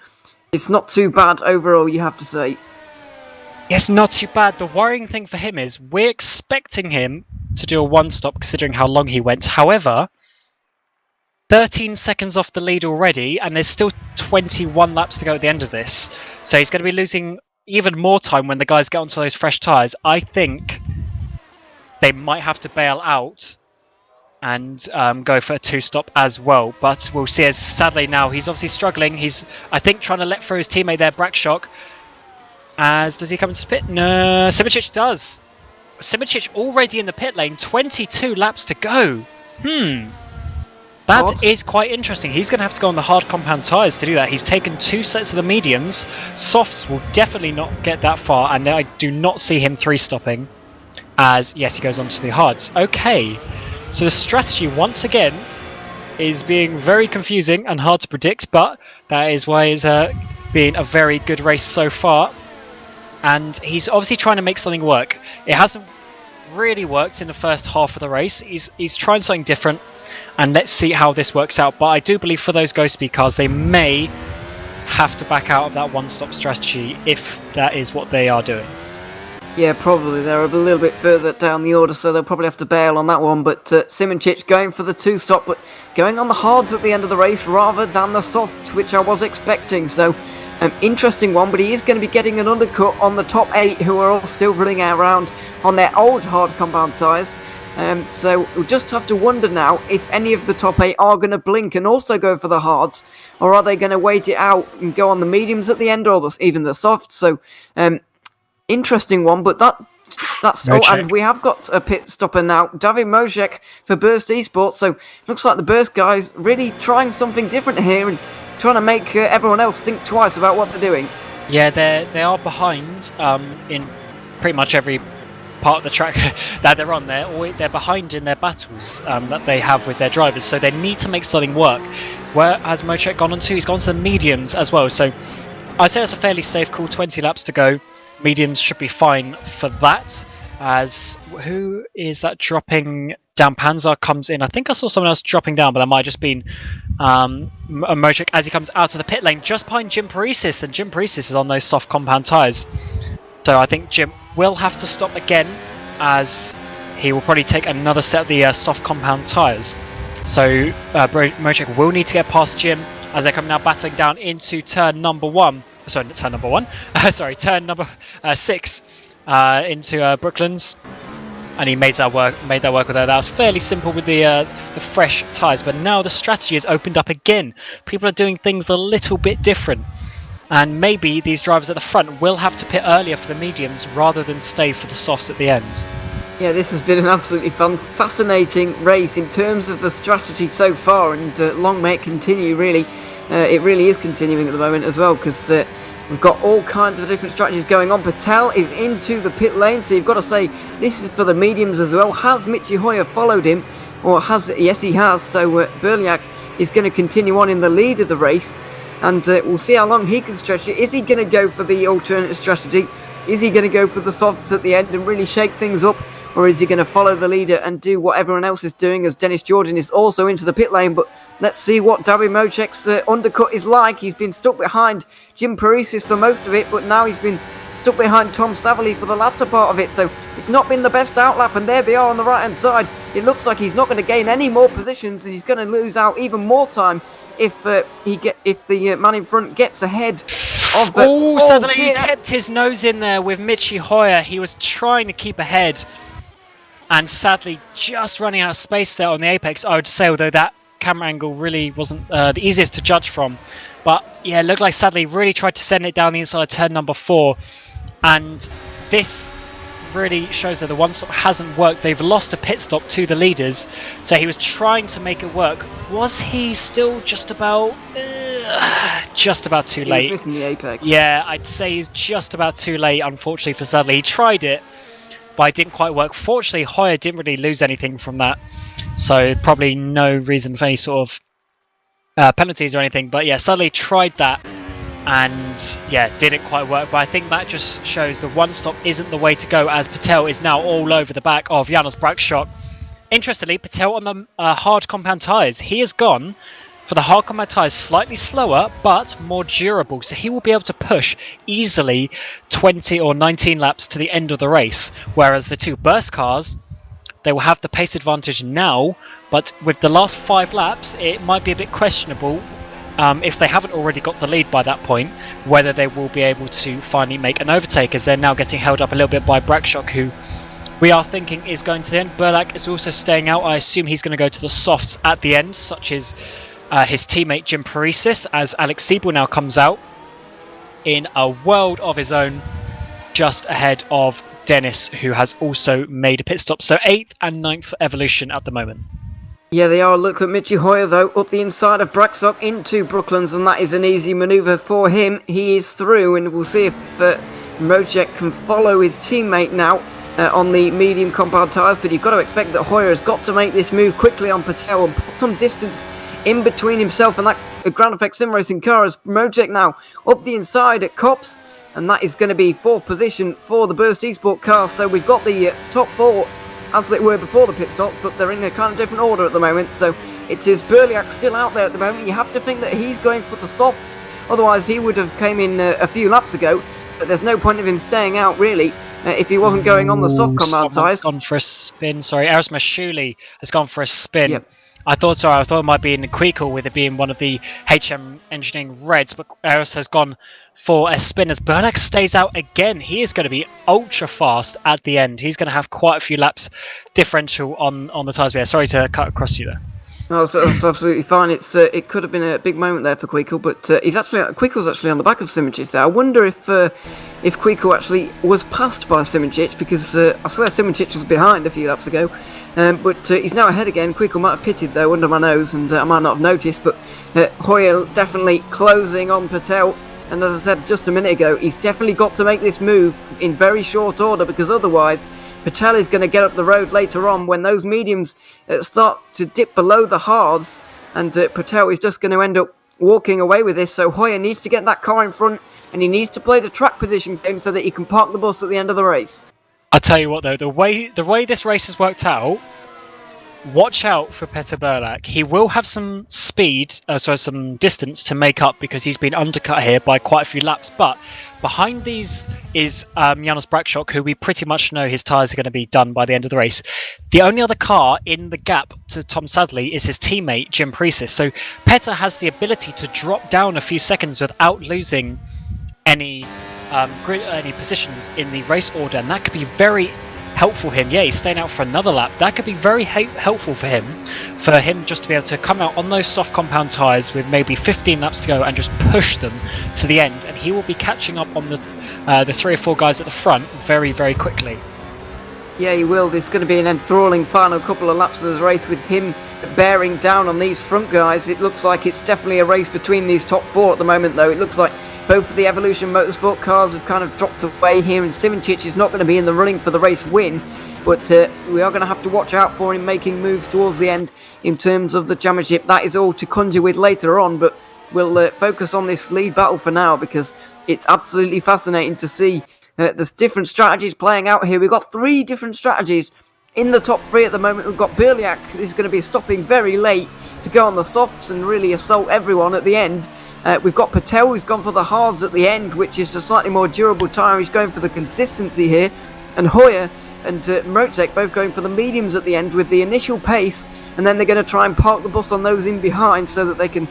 it's not too bad overall, you have to say. Yes, not too bad. The worrying thing for him is we're expecting him to do a 1-stop, considering how long he went. However, 13 seconds off the lead already, and there's still 21 laps to go at the end of this. So he's going to be losing even more time when the guys get onto those fresh tyres. I think they might have to bail out and go for a 2-stop as well. But we'll see, as sadly now he's obviously struggling. He's, I think, trying to let through his teammate there, Braxok. Does he come into pit? No, Simoncic does. Simoncic already in the pit lane, 22 laps to go. That is quite interesting. He's going to have to go on the hard compound tyres to do that. He's taken 2 sets of the mediums. Softs will definitely not get that far, and I do not see him 3-stopping. As, yes, he goes on to the hards. Okay, so the strategy, once again, is being very confusing and hard to predict, but that is why it's been a very good race so far. And he's obviously trying to make something work. It hasn't really worked in the first half of the race. He's trying something different, and let's see how this works out. But I do believe for those Ghost Speed cars, they may have to back out of that 1-stop strategy if that is what they are doing. Yeah, probably. They're a little bit further down the order, so they'll probably have to bail on that one. But Simoncic going for the 2-stop, but going on the hards at the end of the race rather than the softs, which I was expecting. So, interesting one, but he is going to be getting an undercut on the top 8, who are all still running around on their old hard compound tyres. So we'll just have to wonder now if any of the top 8 are going to blink and also go for the hards, or are they going to wait it out and go on the mediums at the end, or even the softs. So, interesting one, but that's all. And we have got a pit stopper now, David Mojek for Burst Esports. So looks like the Burst guys really trying something different here and trying to make everyone else think twice about what they're doing. Yeah, they are behind in pretty much every part of the track that they're on. They're behind in their battles that they have with their drivers, so they need to make something work. Where has Mojek gone on to? He's gone to the mediums as well, so I'd say that's a fairly safe call. 20 laps to go. Mediums should be fine for that. As who is that dropping down? Panzer comes in. I think I saw someone else dropping down, but that might have just been Mojek as he comes out of the pit lane just behind Jim Paresis, and Jim Paresis is on those soft compound tyres. So I think Jim will have to stop again, as he will probably take another set of the soft compound tyres. So Mojek will need to get past Jim as they come now battling down into turn number 1. Sorry, turn number 1. Turn number 6 into Brooklands, and he made that work with her. That was fairly simple with the fresh tyres, but now the strategy has opened up again. People are doing things a little bit different, and maybe these drivers at the front will have to pit earlier for the mediums rather than stay for the softs at the end. Yeah, this has been an absolutely fascinating race in terms of the strategy so far, and long may it continue, really. It really is continuing at the moment as well, because We've got all kinds of different strategies going on. Patel is into the pit lane, so you've got to say this is for the mediums as well. Has Michi Hoyer followed him? Or has... Yes, he has. So Berliak is going to continue on in the lead of the race. And we'll see how long he can stretch it. Is he going to go for the alternate strategy? Is he going to go for the softs at the end and really shake things up? Or is he going to follow the leader and do what everyone else is doing, as Dennis Jordan is also into the pit lane? But let's see what Darby Mocek's undercut is like. He's been stuck behind Jim Parisis for most of it, but now he's been stuck behind Tom Savely for the latter part of it. So it's not been the best outlap, and there they are on the right-hand side. It looks like he's not going to gain any more positions, and he's going to lose out even more time if the man in front gets ahead. Suddenly he kept his nose in there with Michi Hoyer. He was trying to keep ahead. And sadly, just running out of space there on the apex, I would say, although that camera angle really wasn't the easiest to judge from. But yeah, it looked like sadly really tried to send it down the inside of turn number 4. And this really shows that the one stop hasn't worked. They've lost a pit stop to the leaders. So he was trying to make it work. Was he still just about too late? He was missing the apex. Yeah, I'd say he's just about too late, unfortunately for Sadly. He tried it, but it didn't quite work. Fortunately, Hoyer didn't really lose anything from that, so probably no reason for any sort of penalties or anything. But yeah, Sadly tried that, and yeah, didn't quite work. But I think that just shows the one stop isn't the way to go, as Patel is now all over the back of Janos Brakshock. Interestingly, Patel on the hard compound tyres. He has gone for the hard compound tyres, slightly slower but more durable, so he will be able to push easily 20 or 19 laps to the end of the race, whereas the two burst cars, they will have the pace advantage now, but with the last 5 laps it might be a bit questionable, if they haven't already got the lead by that point, whether they will be able to finally make an overtake, as they're now getting held up a little bit by Brakshock, who we are thinking is going to the end. Berlak is also staying out. I assume he's going to go to the softs at the end, such as his teammate Jim Parisis, as Alex Siebel now comes out in a world of his own, just ahead of Dennis, who has also made a pit stop. So 8th and 9th for Evolution at the moment. Yeah, they are. Look at Michi Hoyer, though, up the inside of Brakshock into Brooklands, and that is an easy manoeuvre for him. He is through, and we'll see if Mocek can follow his teammate now on the medium compound tyres, but you've got to expect that Hoyer has got to make this move quickly on Patel and put some distance in between himself and that Ground Effect Sim Racing car, as Mocek now up the inside at Cops, and that is going to be 4th position for the Burst Esport car. So we've got the top 4 as they were before the pit stops, but they're in a kind of different order at the moment. So it is Berliak still out there at the moment. You have to think that he's going for the softs, otherwise he would have came in a few laps ago, but there's no point of him staying out really if he wasn't going on the soft compound tyres. Gone for a spin, sorry. Eros Mashuli has gone for a spin. Yep. I thought it might be in the Quickle with it being one of the HM Engineering Reds, but Eros has gone for a spin as Berlak stays out again. He is going to be ultra fast at the end. He's going to have quite a few laps differential on the tyres. Yeah, sorry to cut across you there. No, that's absolutely fine. It could have been a big moment there for Quickle, but Quickle's actually on the back of Simic there. I wonder if Quickle actually was passed by Simic, because I swear Simic was behind a few laps ago. But he's now ahead again. Quickle might have pitted though under my nose, and I might not have noticed, but Hoyer definitely closing on Patel. And as I said just a minute ago, he's definitely got to make this move in very short order, because otherwise Patel is going to get up the road later on when those mediums start to dip below the hards, and Patel is just going to end up walking away with this. So Hoyer needs to get that car in front, and he needs to play the track position game so that he can park the bus at the end of the race. I'll tell you what though, the way this race has worked out, watch out for Peter Berlak. He will have some speed, some distance to make up, because he's been undercut here by quite a few laps. But behind these is Janos Brakshock, who we pretty much know his tyres are going to be done by the end of the race. The only other car in the gap to Tom Sadley is his teammate Jim Parisis. So Peter has the ability to drop down a few seconds without losing any positions in the race order, and that could be very helpful for him. Yeah, he's staying out for another lap. That could be very helpful for him just to be able to come out on those soft compound tyres with maybe 15 laps to go and just push them to the end, and he will be catching up on the 3 or 4 guys at the front very, very quickly. Yeah, he will. There's going to be an enthralling final couple of laps of this race with him bearing down on these front guys. It looks like it's definitely a race between these top 4 at the moment, though. It looks like both of the Evolution Motorsport cars have kind of dropped away here, and Simoncic is not going to be in the running for the race win, but we are going to have to watch out for him making moves towards the end in terms of the championship. That is all to conjure with later on, but we'll focus on this lead battle for now, because it's absolutely fascinating to see there's different strategies playing out here. We've got 3 different strategies in the top 3 at the moment. We've got Berliak, who's going to be stopping very late to go on the softs and really assault everyone at the end. We've got Patel, who's gone for the hards at the end, which is a slightly more durable tyre. He's going for the consistency here. And Hoyer and Mrozek both going for the mediums at the end with the initial pace, and then they're going to try and park the bus on those in behind so that they can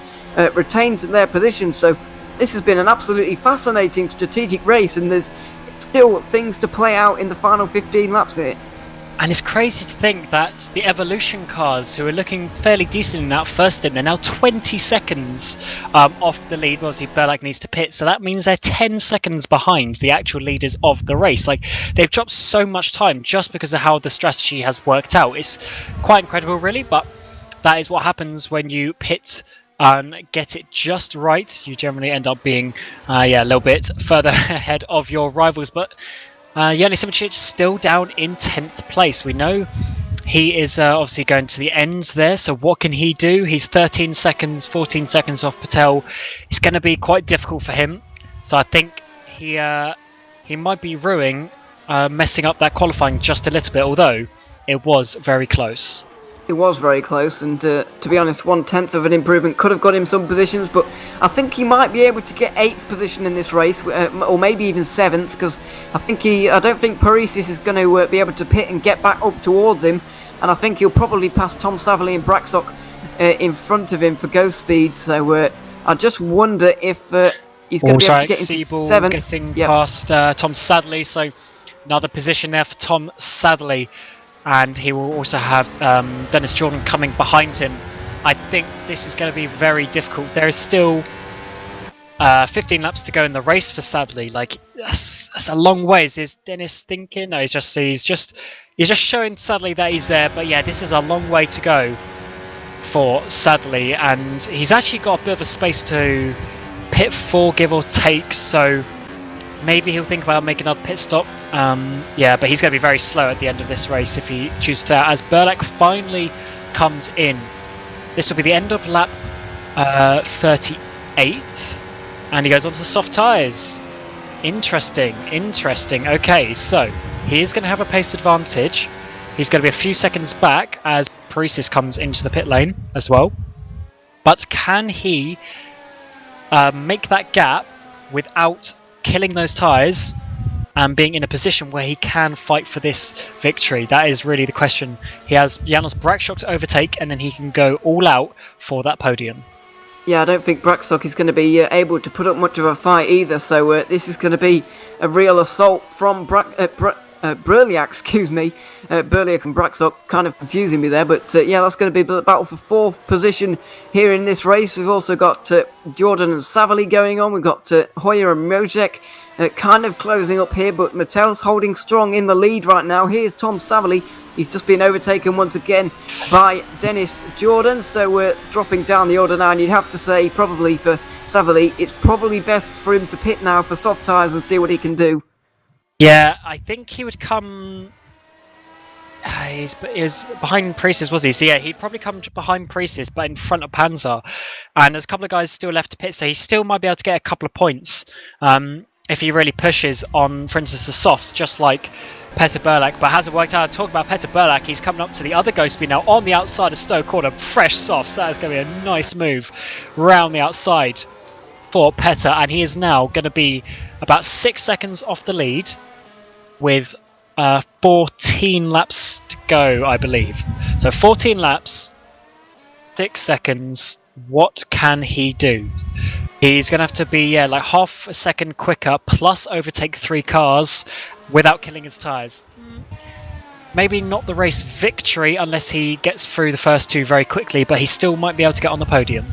retain their position. So this has been an absolutely fascinating strategic race, and there's still things to play out in the final 15 laps here. And it's crazy to think that the Evolution cars, who are looking fairly decent in that first stint, they're now 20 seconds off the lead. Obviously, Berliak needs to pit, so that means they're 10 seconds behind the actual leaders of the race. Like, they've dropped so much time just because of how the strategy has worked out. It's quite incredible, really, but that is what happens when you pit and get it just right. You generally end up being a little bit further ahead of your rivals, but Yannis Simoncic still down in 10th place. We know he is obviously going to the ends there, so what can he do? He's 13 seconds, 14 seconds off Patel. It's going to be quite difficult for him, so I think he might be messing up that qualifying just a little bit, although it was very close. It was very close, and to be honest, 1/10 of an improvement could have got him some positions, but I think he might be able to get 8th position in this race, or maybe even 7th, because I don't think Parisis is going to be able to pit and get back up towards him, and I think he'll probably pass Tom Savely and Braxock in front of him for go speed, so I just wonder if he's going to be able to get into 7th. Getting past Tom Sadley, so another position there for Tom Sadley. And he will also have Dennis Jordan coming behind him. I think this is going to be very difficult. There is still 15 laps to go in the race for Sadley. Like, that's a long way. Is Dennis thinking? No, he's just showing Sadley that he's there. But yeah, this is a long way to go for Sadley, and he's actually got a bit of a space to pit for, give or take. So maybe he'll think about making another pit stop. But he's going to be very slow at the end of this race if he chooses to, as Berliak finally comes in. This will be the end of lap 38, and he goes on to soft tyres. Interesting. Okay, so he is going to have a pace advantage. He's going to be a few seconds back as Parisis comes into the pit lane as well. But can he make that gap without killing those tyres and being in a position where he can fight for this victory? That is really the question. He has Janos Braxock to overtake, and then he can go all out for that podium. Yeah, I don't think Braxock is going to be able to put up much of a fight either, so this is going to be a real assault from Berliak, excuse me. Berliak and Braxock kind of confusing me there, but that's going to be the battle for 4th position here in this race. We've also got Jordan and Savely going on. We've got Hoyer and Mrozek kind of closing up here, but Mattel's holding strong in the lead right now. Here's Tom Savely. He's just been overtaken once again by Dennis Jordan, so we're dropping down the order now, and you'd have to say probably for Savely, it's probably best for him to pit now for soft tyres and see what he can do. Yeah, I think he would come. He was behind Parisis, was he? So yeah, he'd probably come behind Parisis, but in front of Panzer. And there's a couple of guys still left to pit, so he still might be able to get a couple of points if he really pushes on, for instance, the softs, just like Petter Berliak. But hasn't worked out. Talk about Petter Berliak, he's coming up to the other ghost speed now on the outside of Stowe Corner. Fresh softs. That is going to be a nice move round the outside for Petter, and he is now going to be about 6 seconds off the lead with 14 laps to go, I believe. So 14 laps, 6 seconds. What can he do? He's going to have to be like half a second quicker, plus overtake 3 cars without killing his tyres. Maybe not the race victory unless he gets through the first 2 very quickly, but he still might be able to get on the podium.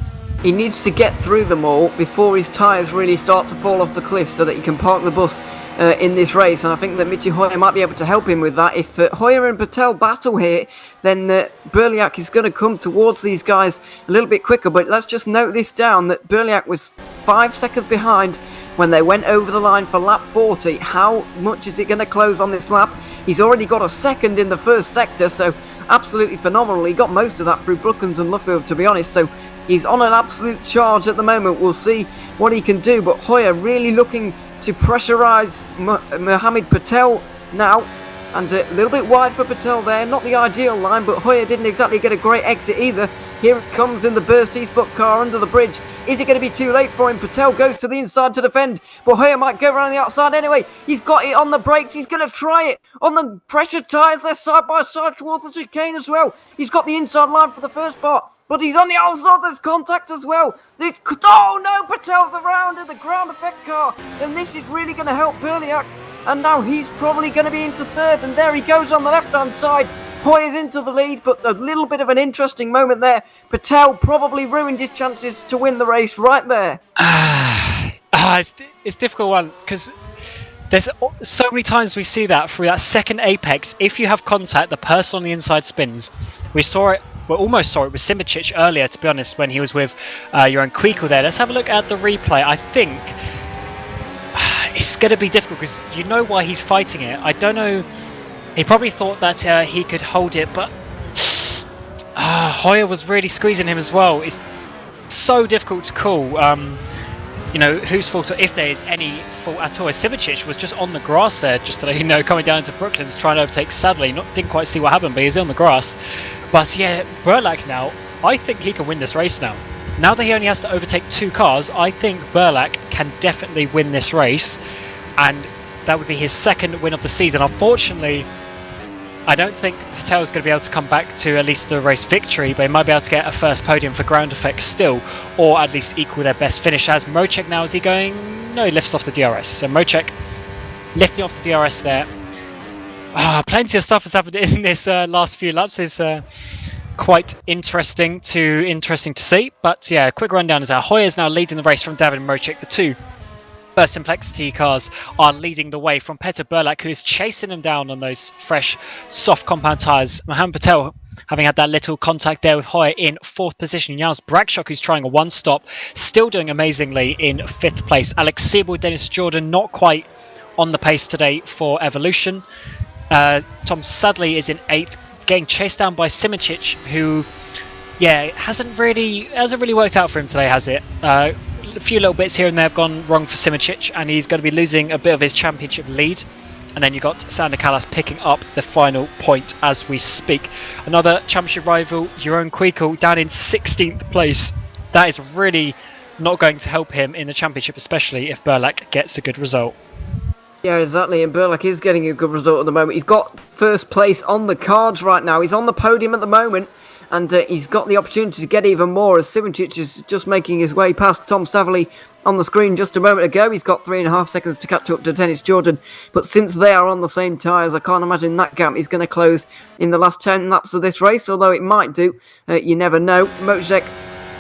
He needs to get through them all before his tyres really start to fall off the cliff so that he can park the bus in this race, and I think that Michi Hoyer might be able to help him with that. If Hoyer and Patel battle here, then Berliak is going to come towards these guys a little bit quicker, but let's just note this down, that Berliak was 5 seconds behind when they went over the line for lap 40. How much is it going to close on this lap? He's already got a second in the first sector, so absolutely phenomenal. He got most of that through Brooklands and Luffield, to be honest, so he's on an absolute charge at the moment. We'll see what he can do, but Hoyer really looking to pressurise Mohamed Patel now, and a little bit wide for Patel there. Not the ideal line, but Hoyer didn't exactly get a great exit either. Here it comes in the burst E-Spot car under the bridge. Is it going to be too late for him? Patel goes to the inside to defend, but Hoyer might go around the outside anyway. He's got it on the brakes. He's going to try it on the pressure tyres. They're side by side towards the chicane as well. He's got the inside line for the first part, but he's on the outside. There's contact as well. Oh no, Patel's around in the ground effect car, and this is really going to help Berliak. And now he's probably going to be into third, and there he goes on the left-hand side. Hoyer's into the lead, but a little bit of an interesting moment there. Patel probably ruined his chances to win the race right there. It's a difficult one, because there's so many times we see that through that second apex. If you have contact, the person on the inside spins. We almost saw it with Simicic earlier, to be honest, when he was with Ewan there. Let's have a look at the replay. I think it's going to be difficult because you know why he's fighting it. I don't know. He probably thought that he could hold it, but Hoyer was really squeezing him as well. It's so difficult to call. Whose fault, or if there is any fault at all. Simicic was just on the grass there, just to let you know, coming down into Brooklands, trying to overtake Sadly. Didn't quite see what happened, but he was on the grass. But yeah, Berliak now, I think he can win this race now. Now that he only has to overtake 2 cars, I think Berliak can definitely win this race, and that would be his second win of the season. Unfortunately, I don't think Patel's going to be able to come back to at least the race victory, but he might be able to get a first podium for ground effects still, or at least equal their best finish. As Mocek now, is he going? No, he lifts off the DRS. So Mocek lifting off the DRS there. Plenty of stuff has happened in this last few laps. It's quite interesting to see. But yeah, quick rundown is how Hoyer's now leading the race from David Mocek. The 2 Burst Simplicity cars are leading the way from Peter Berliak, who is chasing him down on those fresh, soft compound tyres. Mohamed Patel, having had that little contact there with Hoyer, in 4th position. Jans Brakshock, who's trying a one-stop, still doing amazingly in 5th place. Alex Siebel, Dennis Jordan, not quite on the pace today for Evolution. Tom Sadly is in 8th, getting chased down by Simicic, who, hasn't really worked out for him today, has it? A few little bits here and there have gone wrong for Simicic, and he's going to be losing a bit of his championship lead. And then you've got Sander Callas picking up the final point as we speak. Another championship rival, Jeroen Kweekel, down in 16th place. That is really not going to help him in the championship, especially if Berliak gets a good result. Yeah, exactly, and Berliak is getting a good result at the moment. He's got first place on the cards right now. He's on the podium at the moment, and he's got the opportunity to get even more, as Simicic is just making his way past Tom Savely on the screen just a moment ago. He's got 3.5 seconds to catch up to Dennis Jordan, but since they are on the same tyres, I can't imagine that gap is going to close in the last 10 laps of this race, although it might do. You never know. Mocek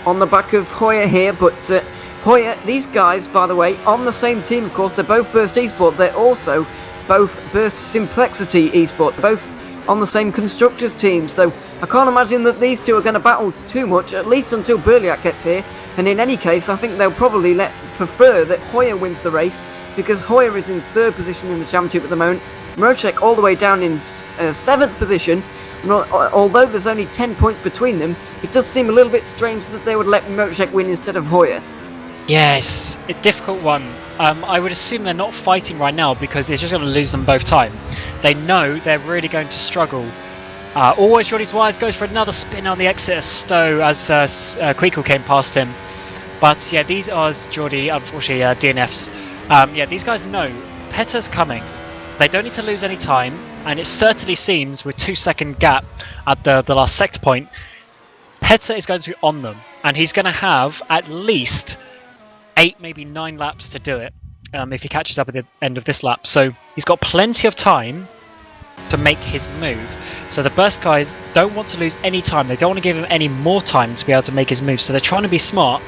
on the back of Hoyer here, but Hoyer, these guys, by the way, on the same team, of course. They're both Burst Esport. They're also both Burst Simplexity Esport, both on the same constructors team, so I can't imagine that these two are going to battle too much, at least until Berliak gets here. And in any case, I think they'll probably prefer that Hoyer wins the race, because Hoyer is in 3rd position in the championship at the moment. Mocek all the way down in 7th position. And although there's only 10 points between them, it does seem a little bit strange that they would let Mocek win instead of Hoyer. Yes, a difficult one. I would assume they're not fighting right now because it's just going to lose them both time. They know they're really going to struggle. Always Jordy's Wires goes for another spin on the exit of Stowe as Kweekel came past him. But yeah, these are Jordy, unfortunately, DNFs. These guys know Petter's coming. They don't need to lose any time, and it certainly seems with 2-second gap at the last sector point, Petter is going to be on them, and he's going to have at least 8, maybe 9 laps to do it if he catches up at the end of this lap. So he's got plenty of time to make his move. So the Burst guys don't want to lose any time. They don't want to give him any more time to be able to make his move. So they're trying to be smart.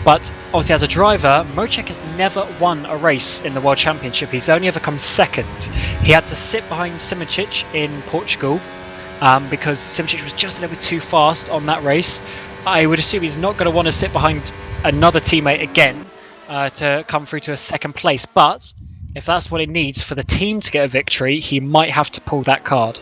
But obviously as a driver, Mocek has never won a race in the World Championship. He's only ever come 2nd. He had to sit behind Simicic in Portugal because Simicic was just a little bit too fast on that race. I would assume he's not going to want to sit behind another teammate again. to come through to a second place. But if that's what it needs for the team to get a victory, he might have to pull that card.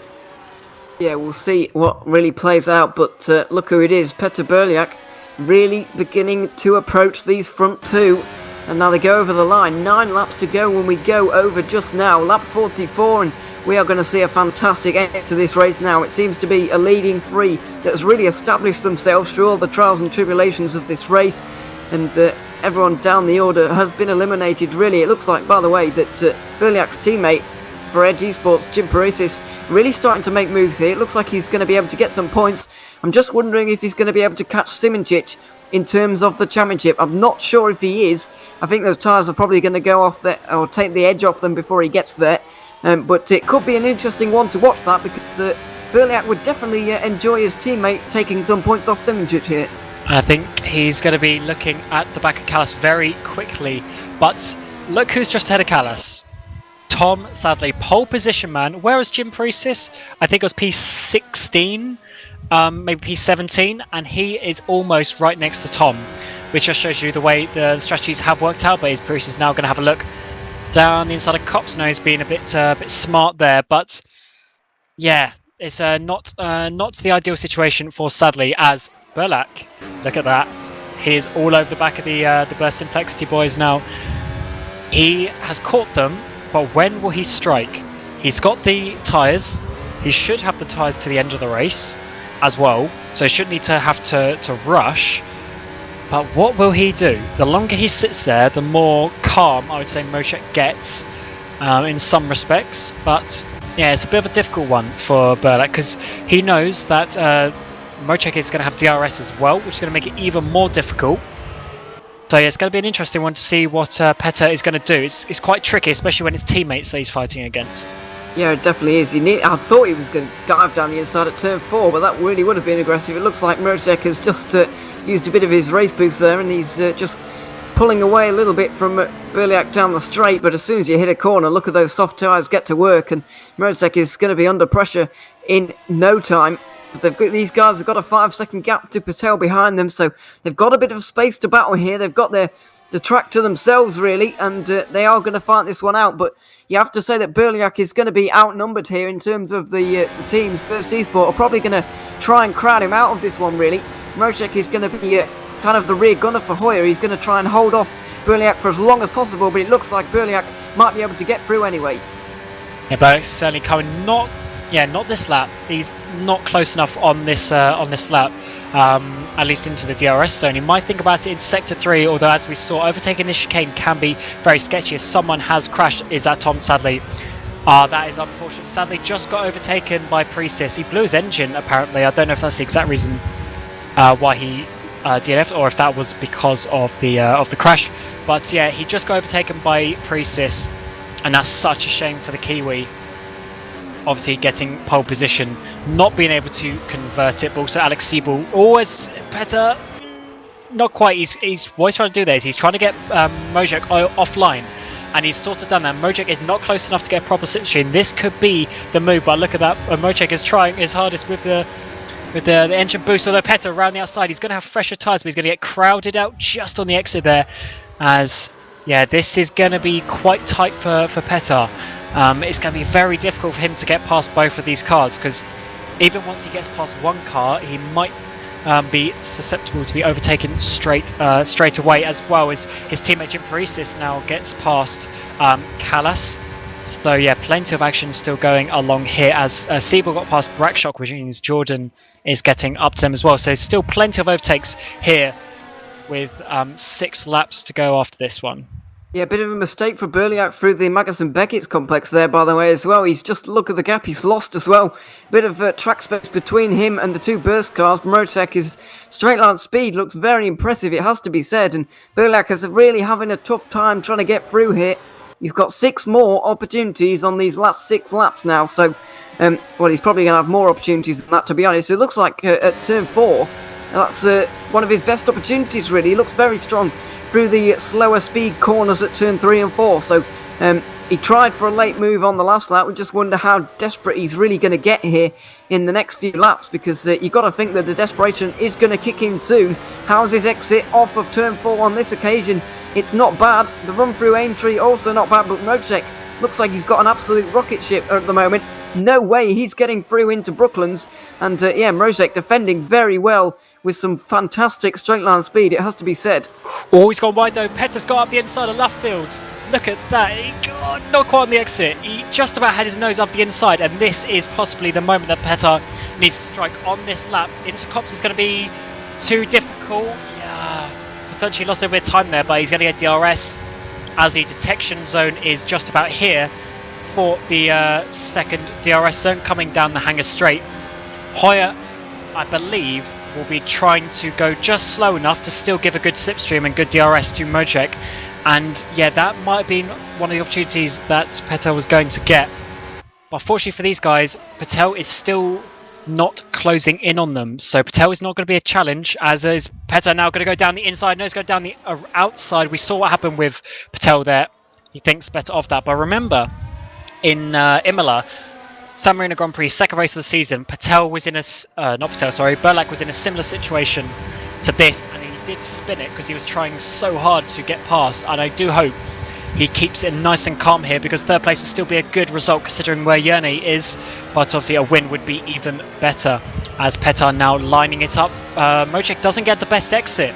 Yeah, we'll see what really plays out, but look who it is. Petr Berliak really beginning to approach these front two. And now they go over the line. 9 laps to go when we go over just now. Lap 44, and we are going to see a fantastic end to this race now. It seems to be a leading 3 that has really established themselves through all the trials and tribulations of this race. And everyone down the order has been eliminated, really. It looks like, by the way, that Berliak's teammate for Edge Esports, Jim Paresis, really starting to make moves here. It looks like he's going to be able to get some points. I'm just wondering if he's going to be able to catch Simoncic in terms of the championship. I'm not sure if he is. I think those tyres are probably going to go off there, or take the edge off them before he gets there. But it could be an interesting one to watch that, because Berliak would definitely enjoy his teammate taking some points off Simoncic here. I think he's going to be looking at the back of Callas very quickly. But look who's just ahead of Callas. Tom Sadley, pole position man. Where was Jim Paresis? I think it was P16, maybe P17, and he is almost right next to Tom, which just shows you the way the strategies have worked out. But Paresis is now going to have a look down the inside of Cops. Now he's being a bit smart there, but yeah, it's not the ideal situation for Sadley, as Berliak, look at that, he is all over the back of the Burst Inflexity boys now. He has caught them, but when will he strike? He's got the tyres. He should have the tyres to the end of the race as well, so he shouldn't need to have to rush. But what will he do? The longer he sits there, the more calm I would say Mocek gets in some respects. But yeah, it's a bit of a difficult one for Berliak, because he knows that Mocek is going to have DRS as well, which is going to make it even more difficult. So yeah, it's going to be an interesting one to see what Petr is going to do. It's quite tricky, especially when it's teammates that he's fighting against. Yeah, it definitely is. I thought he was going to dive down the inside at turn 4, but that really would have been aggressive. It looks like Mocek has just used a bit of his race boost there, and he's just pulling away a little bit from Berliak down the straight. But as soon as you hit a corner, look at those soft tyres get to work, and Mocek is going to be under pressure in no time. But these guys have got a 5-second gap to Patel behind them, so they've got a bit of space to battle here. They've got the track to themselves, really, and they are going to fight this one out. But you have to say that Berliak is going to be outnumbered here in terms of the teams. Burst Esport are probably going to try and crowd him out of this one, really. Mocek is going to be kind of the rear gunner for Hoyer. He's going to try and hold off Berliak for as long as possible, but it looks like Berliak might be able to get through anyway. Yeah, Berliak's certainly coming not this lap. He's not close enough on this lap, at least into the DRS zone. He might think about it in Sector 3, although as we saw, overtaking this chicane can be very sketchy. As someone has crashed, is that Tom Sadley. That is unfortunate. Sadly just got overtaken by Paresis. He blew his engine, apparently. I don't know if that's the exact reason why he DNF'd, or if that was because of the crash. But yeah, he just got overtaken by Paresis, and that's such a shame for the Kiwi. Obviously getting pole position, not being able to convert it, but also Alex Siebel always better. Not quite. He's what he's trying to do there is he's trying to get Mocek offline, and he's sort of done that. Mocek is not close enough to get a proper situation. This could be the move, but look at that. Mocek is trying his hardest with the engine boost. Although Petr around the outside, he's going to have fresher tyres, but he's going to get crowded out just on the exit there. As yeah, this is going to be quite tight for Petr. It's going to be very difficult for him to get past both of these cars, because even once he gets past one car, he might be susceptible to be overtaken straight away, as well as his teammate Jim Paresis now gets past Callas. So yeah, plenty of action still going along here, as Siebel got past Brackshock, which means Jordan is getting up to them as well. So still plenty of overtakes here, with 6 laps to go after this one. Yeah, a bit of a mistake for Berliak through the Magnussen-Beckett's complex there, by the way, as well. He's just, look at the gap he's lost as well. Bit of track space between him and the 2 burst cars. Mocek's straight line speed looks very impressive, it has to be said. And Berliak is really having a tough time trying to get through here. He's got 6 more opportunities on these last 6 laps now. So, well, he's probably going to have more opportunities than that, to be honest. It looks like at turn 4, that's one of his best opportunities, really. He looks very strong through the slower speed corners at turn 3 and 4. So He tried for a late move on the last lap. We just wonder how desperate he's really going to get here in the next few laps, because you've got to think that the desperation is going to kick in soon. How's his exit off of turn 4 on this occasion? It's not bad. The run through Aintree also not bad, but Rodger looks like he's got an absolute rocket ship at the moment. No way he's getting through into Brooklands. And Rodger defending very well with some fantastic straight line speed, it has to be said. Oh, he's gone wide though. Petter's got up the inside of left field. Look at that. Not quite on the exit. He just about had his nose up the inside, and this is possibly the moment that Petter needs to strike on this lap. Into Cops is going to be too difficult. Yeah, potentially lost a bit of time there, but he's going to get DRS as the detection zone is just about here for the second DRS zone coming down the hangar straight. Hoyer, I believe, will be trying to go just slow enough to still give a good slipstream and good DRS to Rodger. And yeah, that might have been one of the opportunities that Patel was going to get. But fortunately for these guys, Patel is still not closing in on them. So Patel is not going to be a challenge, as is Patel now going to go down the inside. No, he's going down the outside. We saw what happened with Patel there. He thinks better of that. But remember, in Imola, San Marino Grand Prix, second race of the season, Patel was in a... Burlack was in a similar situation to this, and he did spin it because he was trying so hard to get past, and I do hope he keeps it nice and calm here, because third place will still be a good result considering where Yerni is, but obviously a win would be even better, as Petar now lining it up. Rodger doesn't get the best exit.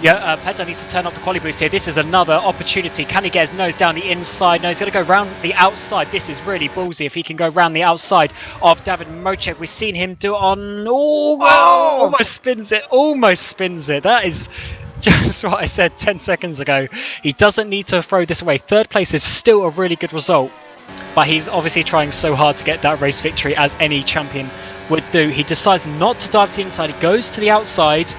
Yeah, Petar needs to turn up the quali boost here. This is another opportunity. Can he get his nose down the inside? No, he's going to go round the outside. This is really ballsy if he can go round the outside of David Rodger. We've seen him do it on... almost spins it. Almost spins it. That is just what I said 10 seconds ago. He doesn't need to throw this away. Third place is still a really good result, but he's obviously trying so hard to get that race victory, as any champion would do. He decides not to dive to the inside. He goes to the outside.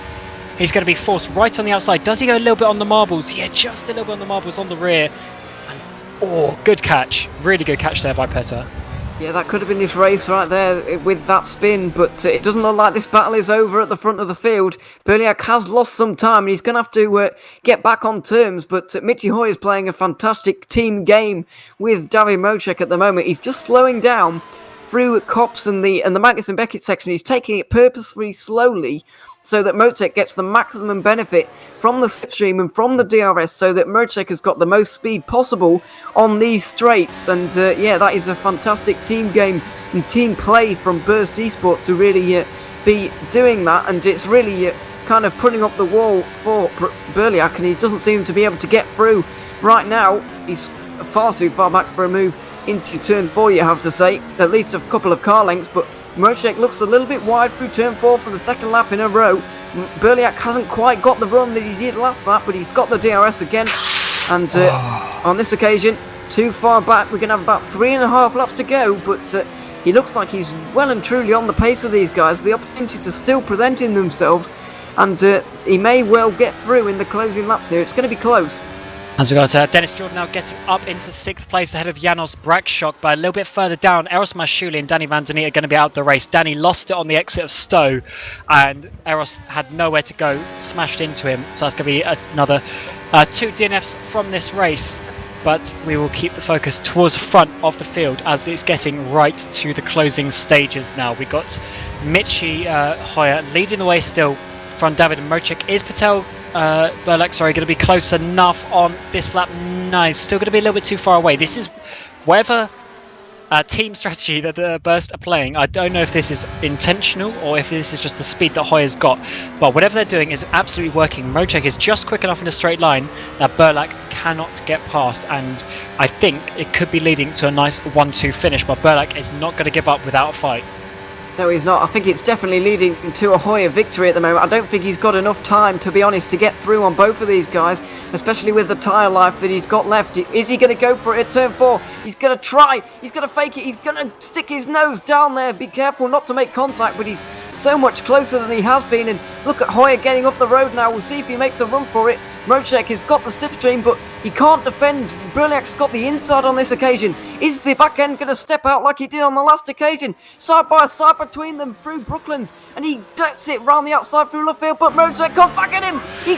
He's going to be forced right on the outside. Does he go a little bit on the marbles? Yeah, just a little bit on the marbles on the rear. And good catch. Really good catch there by Petar. Yeah, that could have been his race right there with that spin, but it doesn't look like this battle is over at the front of the field. Burliak has lost some time, and he's going to have to get back on terms, but Michi Hoy is playing a fantastic team game with David Rodger at the moment. He's just slowing down through Kops and the Magnus and Beckett section. He's taking it purposefully slowly, so that Rodger gets the maximum benefit from the slipstream and from the DRS, so that Rodger has got the most speed possible on these straights. And that is a fantastic team game and team play from Burst Esport to really be doing that. And it's really kind of putting up the wall for Burliak, and he doesn't seem to be able to get through right now. He's far too far back for a move into turn 4, you have to say, at least a couple of car lengths, but Rodger looks a little bit wide through turn 4 for the second lap in a row. Burliak hasn't quite got the run that he did last lap, but he's got the DRS again. And on this occasion, too far back. We're going to have about 3.5 laps to go, but he looks like he's well and truly on the pace with these guys. The opportunities are still presenting themselves, and he may well get through in the closing laps here. It's going to be close. As we got Dennis Jordan now getting up into 6th place ahead of Janos Brakschok, but a little bit further down, Eros Mashuli and Danny Van Der Neet are going to be out of the race. Danny lost it on the exit of Stowe, and Eros had nowhere to go, smashed into him. So that's going to be another 2 DNFs from this race, but we will keep the focus towards the front of the field as it's getting right to the closing stages now. We've got Michi Hoyer leading the way still from David and Rodger. Is Patel Burlack, going to be close enough on this lap? Nice. Still going to be a little bit too far away. This is whatever team strategy that the Burst are playing. I don't know if this is intentional or if this is just the speed that Hoyer's got. But whatever they're doing is absolutely working. Rodger is just quick enough in a straight line that Burlack cannot get past. And I think it could be leading to a nice 1-2 finish. But Burlack is not going to give up without a fight. No, he's not. I think it's definitely leading to a Hoyer victory at the moment. I don't think he's got enough time, to be honest, to get through on both of these guys, especially with the tyre life that he's got left. Is he going to go for it at turn 4? He's going to try. He's going to fake it. He's going to stick his nose down there. Be careful not to make contact, but he's so much closer than he has been. And look at Hoyer getting up the road now. We'll see if he makes a run for it. Mocek has got the slipstream, but he can't defend. Berliak's got the inside on this occasion. Is the back end going to step out like he did on the last occasion? Side by side between them through Brooklands, and he gets it round the outside through left field, but Mocek can't back at him. He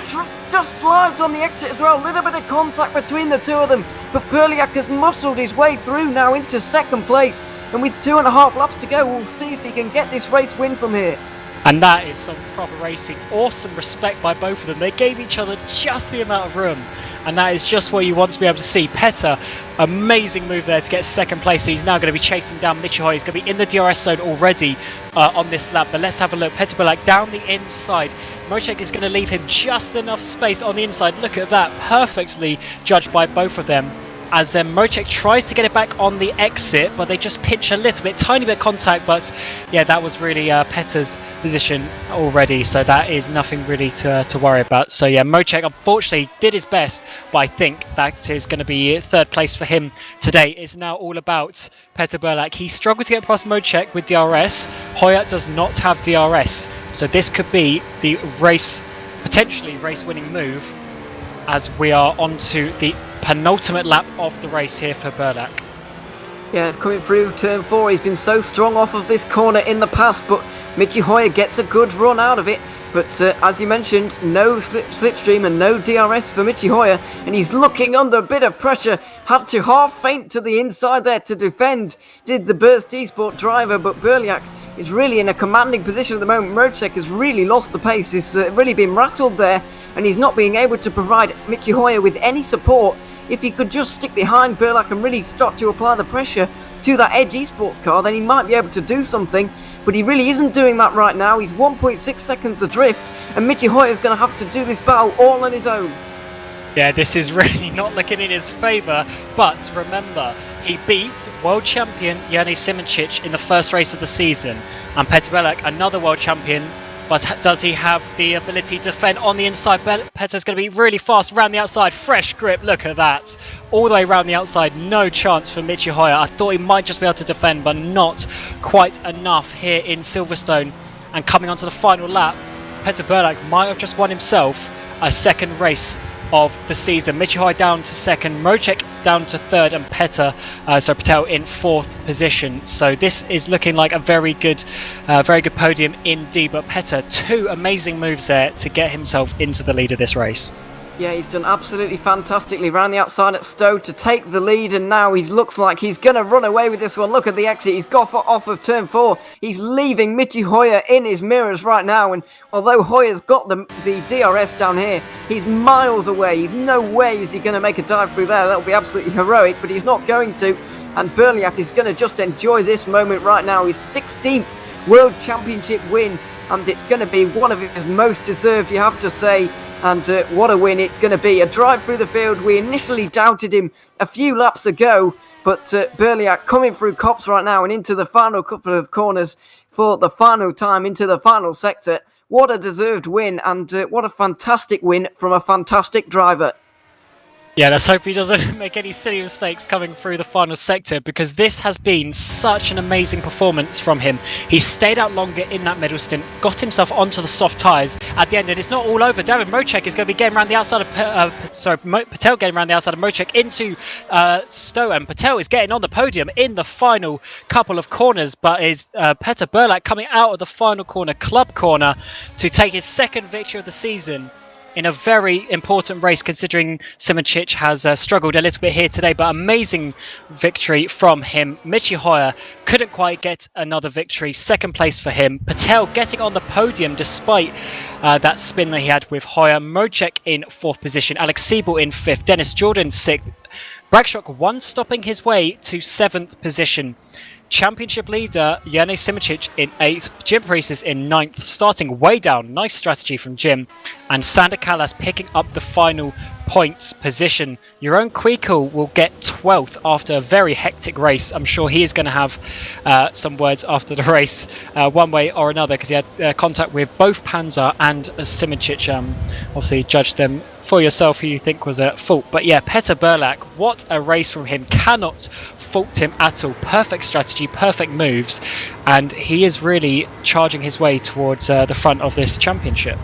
just slides on the exit as well. A little bit of contact between the two of them, but Berliak has muscled his way through now into second place, and with 2.5 laps to go, we'll see if he can get this race win from here. And that is some proper racing. Awesome respect by both of them. They gave each other just the amount of room. And that is just what you want to be able to see. Petter, amazing move there to get second place. He's now going to be chasing down Michi Hoyer. He's going to be in the DRS zone already on this lap. But let's have a look. Petter Berliak down the inside. Mocek is going to leave him just enough space on the inside. Look at that. Perfectly judged by both of them. As Mocek tries to get it back on the exit, but they just pitch a little bit, tiny bit of contact, but yeah, that was really Petter's position already, so that is nothing really to worry about. So yeah, Mocek unfortunately did his best, but I think that is going to be third place for him today. It's now all about Petter Berliak. He struggled to get past Mocek with DRS. Hoyer does not have DRS, so this could be the potentially race-winning move, as we are onto the penultimate lap of the race here for Berliak. Yeah, coming through turn 4, he's been so strong off of this corner in the past, but Michi Hoyer gets a good run out of it. But as you mentioned, no slipstream and no DRS for Michi Hoyer, and he's looking under a bit of pressure. Had to half feint to the inside there to defend, did the Burst Esport driver, but Berliak is really in a commanding position at the moment. Mocek has really lost the pace, he's really been rattled there, and he's not being able to provide Michi Hoyer with any support. If he could just stick behind Berliak and really start to apply the pressure to that Edge Esports car, then he might be able to do something, but he really isn't doing that right now. He's 1.6 seconds adrift, and Michi Hoyer's going to have to do this battle all on his own. Yeah, this is really not looking in his favour, but remember, he beat world champion Jani Simoncic in the first race of the season, and Petter Berliak, another world champion. But does he have the ability to defend on the inside? Petter's going to be really fast around the outside. Fresh grip, look at that. All the way around the outside, no chance for Michi Hoyer. I thought he might just be able to defend, but not quite enough here in Silverstone. And coming onto the final lap, Petter Berliak might have just won himself a second race of the season. Michi Hoyer down to second, Mocek down to third, and Patel in fourth position. So this is looking like a very good podium indeed. But Petter, 2 amazing moves there to get himself into the lead of this race. Yeah, he's done absolutely fantastically round the outside at Stowe to take the lead, and now he looks like he's going to run away with this one. Look at the exit. He's got off of turn 4. He's leaving Michi Hoyer in his mirrors right now, and although Hoyer's got the DRS down here, he's miles away. He's no way is he going to make a dive through there. That would be absolutely heroic, but he's not going to, and Berliak is going to just enjoy this moment right now. His 16th World Championship win, and it's going to be one of his most deserved, you have to say. And what a win it's going to be. A drive through the field. We initially doubted him a few laps ago, but Berliak coming through Copse right now and into the final couple of corners for the final time into the final sector. What a deserved win, and what a fantastic win from a fantastic driver. Yeah, let's hope he doesn't make any silly mistakes coming through the final sector, because this has been such an amazing performance from him. He stayed out longer in that middle stint, got himself onto the soft tyres at the end, and it's not all over. David Mocek is going to be getting around the outside of Patel getting around the outside of Mocek into Stowe, and Patel is getting on the podium in the final couple of corners, but is Petter Berliak coming out of the final corner, club corner, to take his second victory of the season in a very important race, considering Simoncic has struggled a little bit here today, but amazing victory from him. Michi Hoyer couldn't quite get another victory. Second place for him. Patel getting on the podium despite that spin that he had with Hoyer. Mocek in fourth position. Alex Siebel in fifth. Dennis Jordan sixth. Bragstock one stopping his way to seventh position. Championship leader Jani Simoncic in 8th, Jim Priest in 9th, starting way down. Nice strategy from Jim. And Sander Callas picking up the final points position. Jeroen Kweekel will get 12th after a very hectic race. I'm sure he is going to have some words after the race, one way or another, because he had contact with both Panzer and Simoncic. Obviously, judge them for yourself who you think was at fault. But yeah, Petter Berliak, what a race from him. Cannot fault him at all. Perfect strategy, perfect moves, and he is really charging his way towards the front of this championship.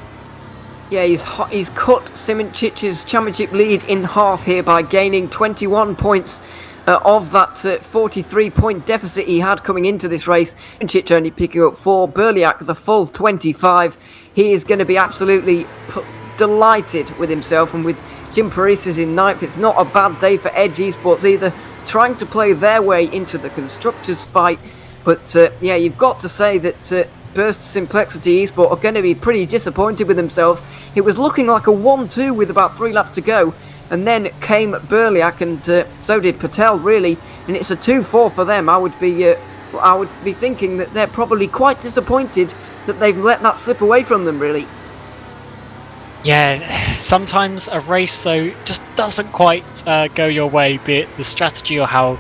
Yeah, he's cut Simoncic's championship lead in half here by gaining 21 points of that 43-point deficit he had coming into this race. Simoncic only picking up 4, Berliak the full 25. He is going to be absolutely delighted with himself, and with Jim Paris's in ninth, it's not a bad day for Edge Esports either, trying to play their way into the constructors fight. But yeah, you've got to say that Burst Simplexity Esport are going to be pretty disappointed with themselves. It was looking like a 1-2 with about 3 laps to go, and then came Berliak, and so did Patel, really, and it's a 2-4 for them. I would be thinking that they're probably quite disappointed that they've let that slip away from them, really. Yeah, sometimes a race, though, just doesn't quite go your way, be it the strategy or how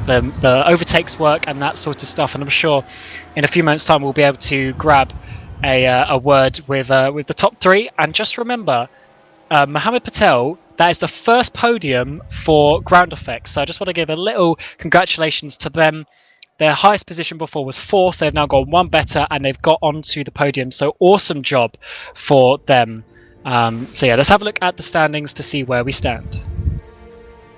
the overtakes work and that sort of stuff. And I'm sure in a few moments' time we'll be able to grab a word with the top 3. And just remember, Mohammed Patel, that is the first podium for Ground Effects. So I just want to give a little congratulations to them. Their highest position before was 4th. They've now got one better and they've got onto the podium. So awesome job for them. So yeah, let's have a look at the standings to see where we stand.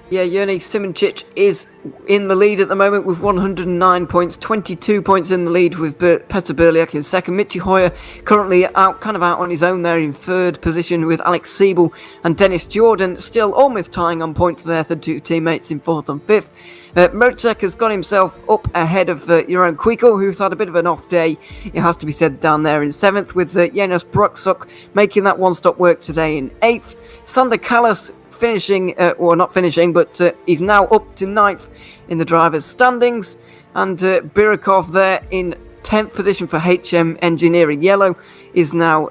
Yeah, Yerny Simoncic is in the lead at the moment with 109 points, 22 points in the lead with Petr Berliak in second. Michi Hoyer currently out on his own there in third position with Alex Siebel and Dennis Jordan still almost tying on points for their two teammates in fourth and fifth. Mocek has got himself up ahead of Jeroen Kwikel, who's had a bit of an off day, it has to be said, down there in seventh, with Janos Bruksuk making that one-stop work today in eighth. Sander Callas finishing, or not finishing, but he's now up to ninth in the drivers' standings, and Birikov there in 10th position for HM Engineering Yellow is now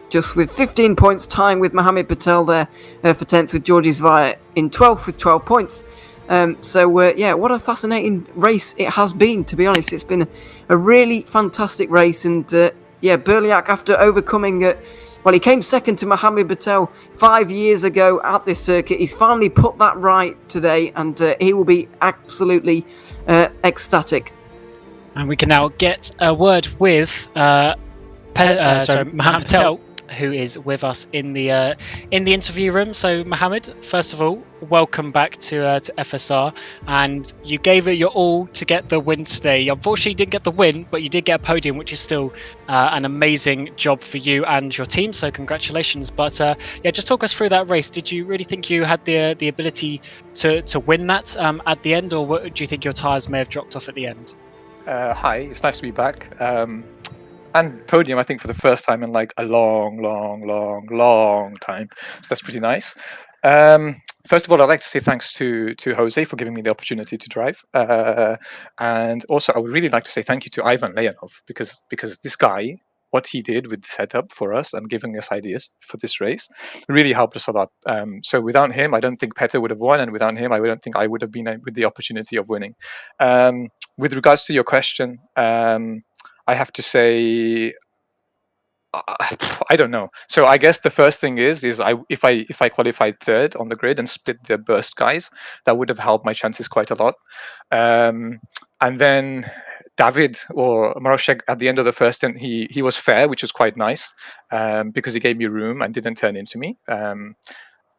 just with 15 points, tying with Mohammed Patel there for 10th, with Georgi Zvaya in 12th with 12 points. Yeah, what a fascinating race it has been, to be honest. It's been a really fantastic race, and yeah, Berliak, after overcoming well, he came second to Mohammed Patel 5 years ago at this circuit. He's finally put that right today, and he will be absolutely ecstatic. And we can now get a word with Mohammed Patel, who is with us in the interview room. So, Mohammed, first of all, welcome back to FSR. And you gave it your all to get the win today. Unfortunately, you didn't get the win, but you did get a podium, which is still an amazing job for you and your team. So, congratulations. But yeah, just talk us through that race. Did you really think you had the ability to win that at the end, or do you think your tyres may have dropped off at the end? Hi, it's nice to be back. And podium, I think, for the first time in like a long time. So that's pretty nice. First of all, I'd like to say thanks to Jose for giving me the opportunity to drive. And also, I would really like to say thank you to Ivan Leonov, because this guy, what he did with the setup for us and giving us ideas for this race really helped us a lot. So without him, I don't think Petr would have won. And without him, I don't think I would have been with the opportunity of winning. With regards to your question, I have to say, I don't know. So I guess the first thing is if I qualified third on the grid and split the burst guys, that would have helped my chances quite a lot. And then David or Maroshek at the end of the first stint, he was fair, which was quite nice, because he gave me room and didn't turn into me.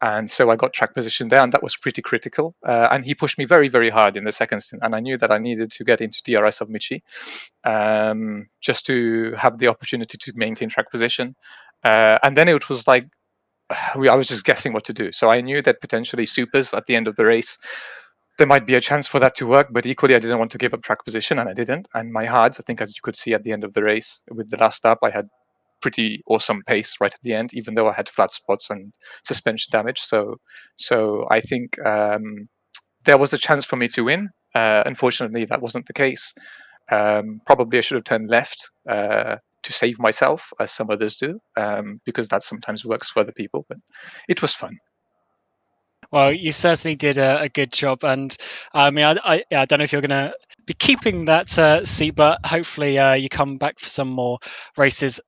And so I got track position there, and that was pretty critical. And he pushed me very, very hard in the second stint. And I knew that I needed to get into DRS of Michi just to have the opportunity to maintain track position. And then it was like, I was just guessing what to do. So I knew that potentially supers at the end of the race, there might be a chance for that to work. But equally, I didn't want to give up track position, and I didn't. And my hards, I think, as you could see at the end of the race, with the last lap, I had pretty awesome pace right at the end, even though I had flat spots and suspension damage. So I think there was a chance for me to win. Unfortunately, that wasn't the case. Probably I should have turned left to save myself, as some others do, because that sometimes works for other people. But it was fun. Well, you certainly did a good job, and I mean, I don't know if you're going to be keeping that seat, but hopefully you come back for some more races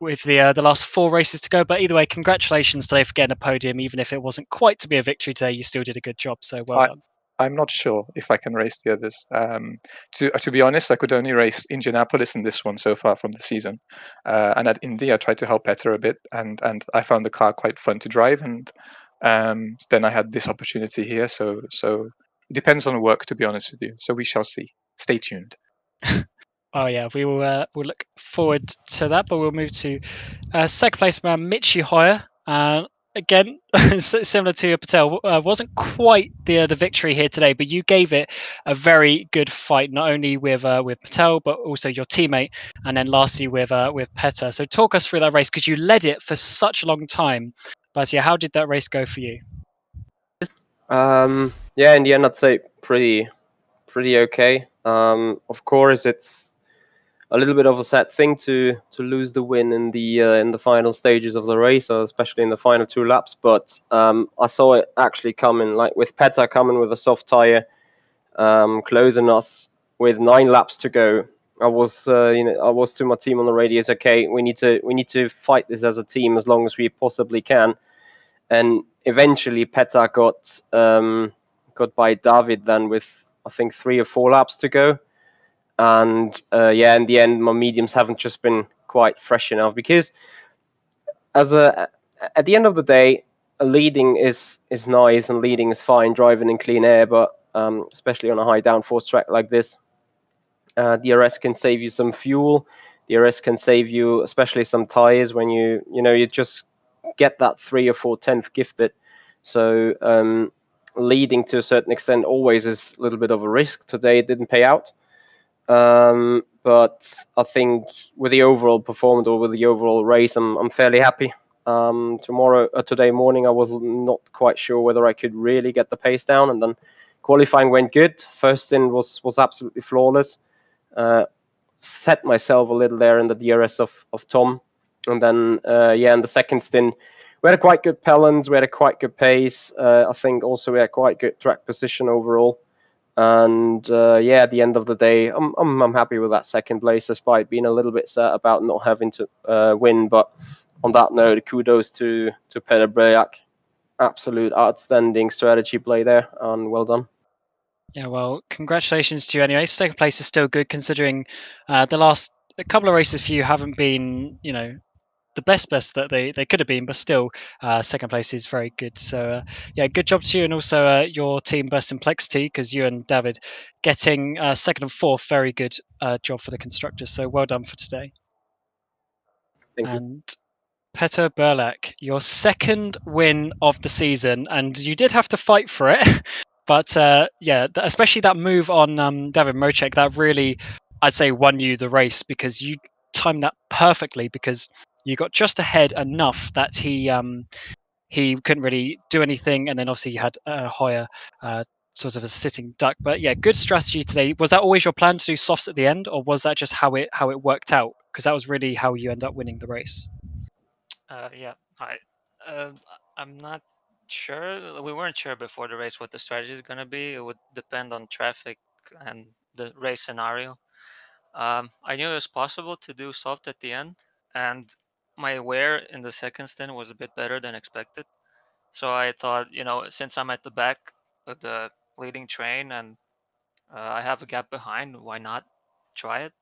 with the last 4 races to go. But either way, congratulations today for getting a podium. Even if it wasn't quite to be a victory today, you still did a good job. So well done. I'm not sure if I can race the others. To be honest, I could only race Indianapolis in this one so far from the season, and at Indy I tried to help Petter a bit, and I found the car quite fun to drive, and then I had this opportunity here. So it depends on work, to be honest with you. So we shall see. Stay tuned. Oh yeah, we will. We'll look forward to that. But we'll move to second place man Michi Hoyer. Again, similar to Patel, wasn't quite the victory here today, but you gave it a very good fight, not only with Patel, but also your teammate, and then lastly with Petter. So talk us through that race because you led it for such a long time. But yeah, how did that race go for you? Yeah, in the end, I'd say pretty okay. Of course, it's a little bit of a sad thing to lose the win in the final stages of the race, or especially in the final 2 laps. But I saw it actually coming, like with Petter coming with a soft tire, closing us with 9 laps to go. I was to my team on the radio, okay, we need to fight this as a team as long as we possibly can. And eventually Petter got by David then with I think 3 or 4 laps to go. And in the end, my mediums haven't just been quite fresh enough, because at the end of the day, leading is nice and leading is fine, driving in clean air, but especially on a high downforce track like this, DRS can save you some fuel. DRS can save you especially some tires when you just get that 3 or 4 tenth gifted. So leading to a certain extent always is a little bit of a risk. Today it didn't pay out. But I think with the overall performance or with the overall race, I'm fairly happy. Today morning, I was not quite sure whether I could really get the pace down, and then qualifying went good. First stint was absolutely flawless. Set myself a little there in the DRS of Tom, and then in the second stint, we had a quite good balance. We had a quite good pace. I think also we had quite good track position overall. And at the end of the day, I'm happy with that second place, despite being a little bit sad about not having to win. But on that note, kudos to Petter Brejak. Absolute outstanding strategy play there, and well done. Yeah, well, congratulations to you anyway. Second place is still good considering the last couple of races for you haven't been, the best that they could have been, but still second place is very good. So good job to you, and also your team best in Plexity, because you and David getting second and fourth, very good job for the constructors. So well done for today. Thank you. And Petter Berlak, your second win of the season, and you did have to fight for it. But especially that move on David Mocek, that really, I'd say, won you the race, because you timed that perfectly, because you got just ahead enough that he couldn't really do anything, and then obviously you had Hoyer sort of a sitting duck. But yeah, good strategy today. Was that always your plan to do softs at the end, or was that just how it worked out? Because that was really how you end up winning the race. Hi. I'm not sure. We weren't sure before the race what the strategy is going to be. It would depend on traffic and the race scenario. I knew it was possible to do soft at the end, and my wear in the second stint was a bit better than expected. So I thought, since I'm at the back of the leading train and I have a gap behind, why not try it?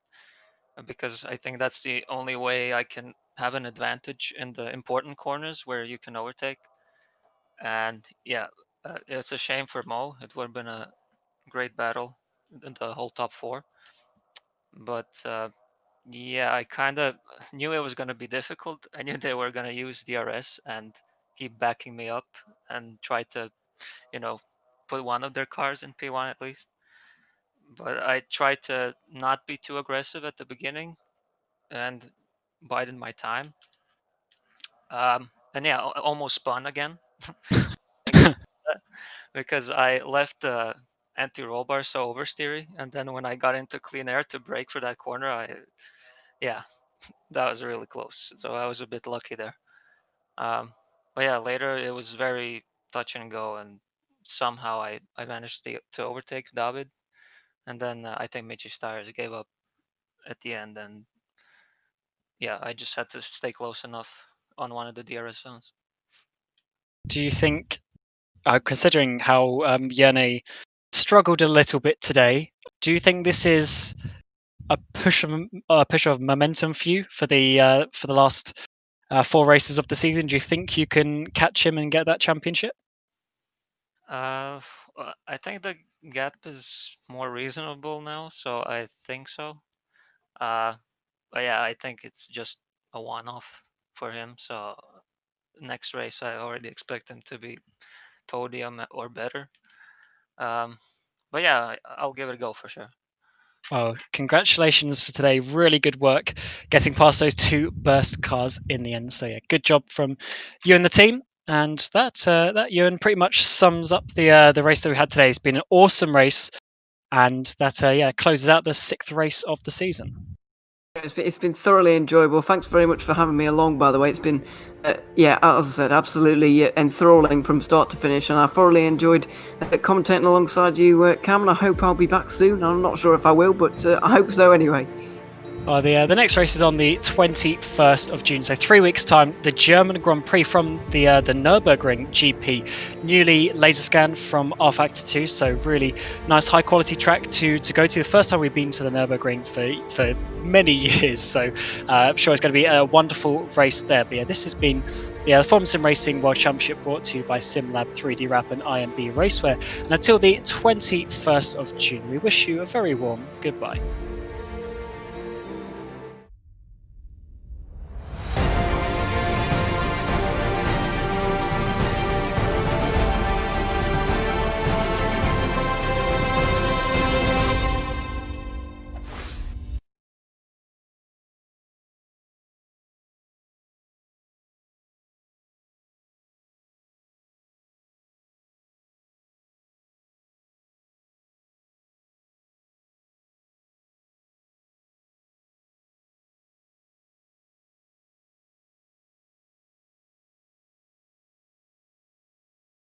Because I think that's the only way I can have an advantage in the important corners where you can overtake. And it's a shame for Mo. It would have been a great battle in the whole top 4. But I kind of knew it was going to be difficult. I knew they were going to use DRS and keep backing me up and try to, put one of their cars in P1 at least. But I tried to not be too aggressive at the beginning and bided my time. And almost spun again because I left the anti-roll bar so oversteery, and then when I got into clean air to brake for that corner, that was really close. So I was a bit lucky there. But later it was very touch and go, and somehow I managed to overtake David, and then I think Michi's tires gave up at the end, and I just had to stay close enough on one of the DRS zones. Do you think, considering how Yene struggled a little bit today. Do you think this is a push of momentum for you for the last 4 races of the season? Do you think you can catch him and get that championship? I think the gap is more reasonable now, so I think so. But yeah, I think it's just a one-off for him. So next race, I already expect him to be podium or better. But yeah, I'll give it a go for sure. Oh, congratulations for today. Really good work getting past those 2 burst cars in the end. So yeah, good job from you and the team. And that Ewan pretty much sums up the race that we had today. It's been an awesome race, and that closes out the 6th race of the season. It's been thoroughly enjoyable. Thanks very much for having me along, by the way. It's been, as I said, absolutely enthralling from start to finish, and I thoroughly enjoyed commentating alongside you, Cam, and I hope I'll be back soon. I'm not sure if I will, but I hope so anyway. Well, the next race is on the 21st of June, so 3 weeks' time. The German Grand Prix from the Nürburgring GP, newly laser scanned from rFactor 2. So really nice, high quality track to go to. The first time we've been to the Nürburgring for many years, so I'm sure it's going to be a wonderful race there. But yeah, this has been the Formula Sim Racing World Championship, brought to you by SimLab, 3D Wrap, and IMB Raceware. And until the 21st of June, we wish you a very warm goodbye.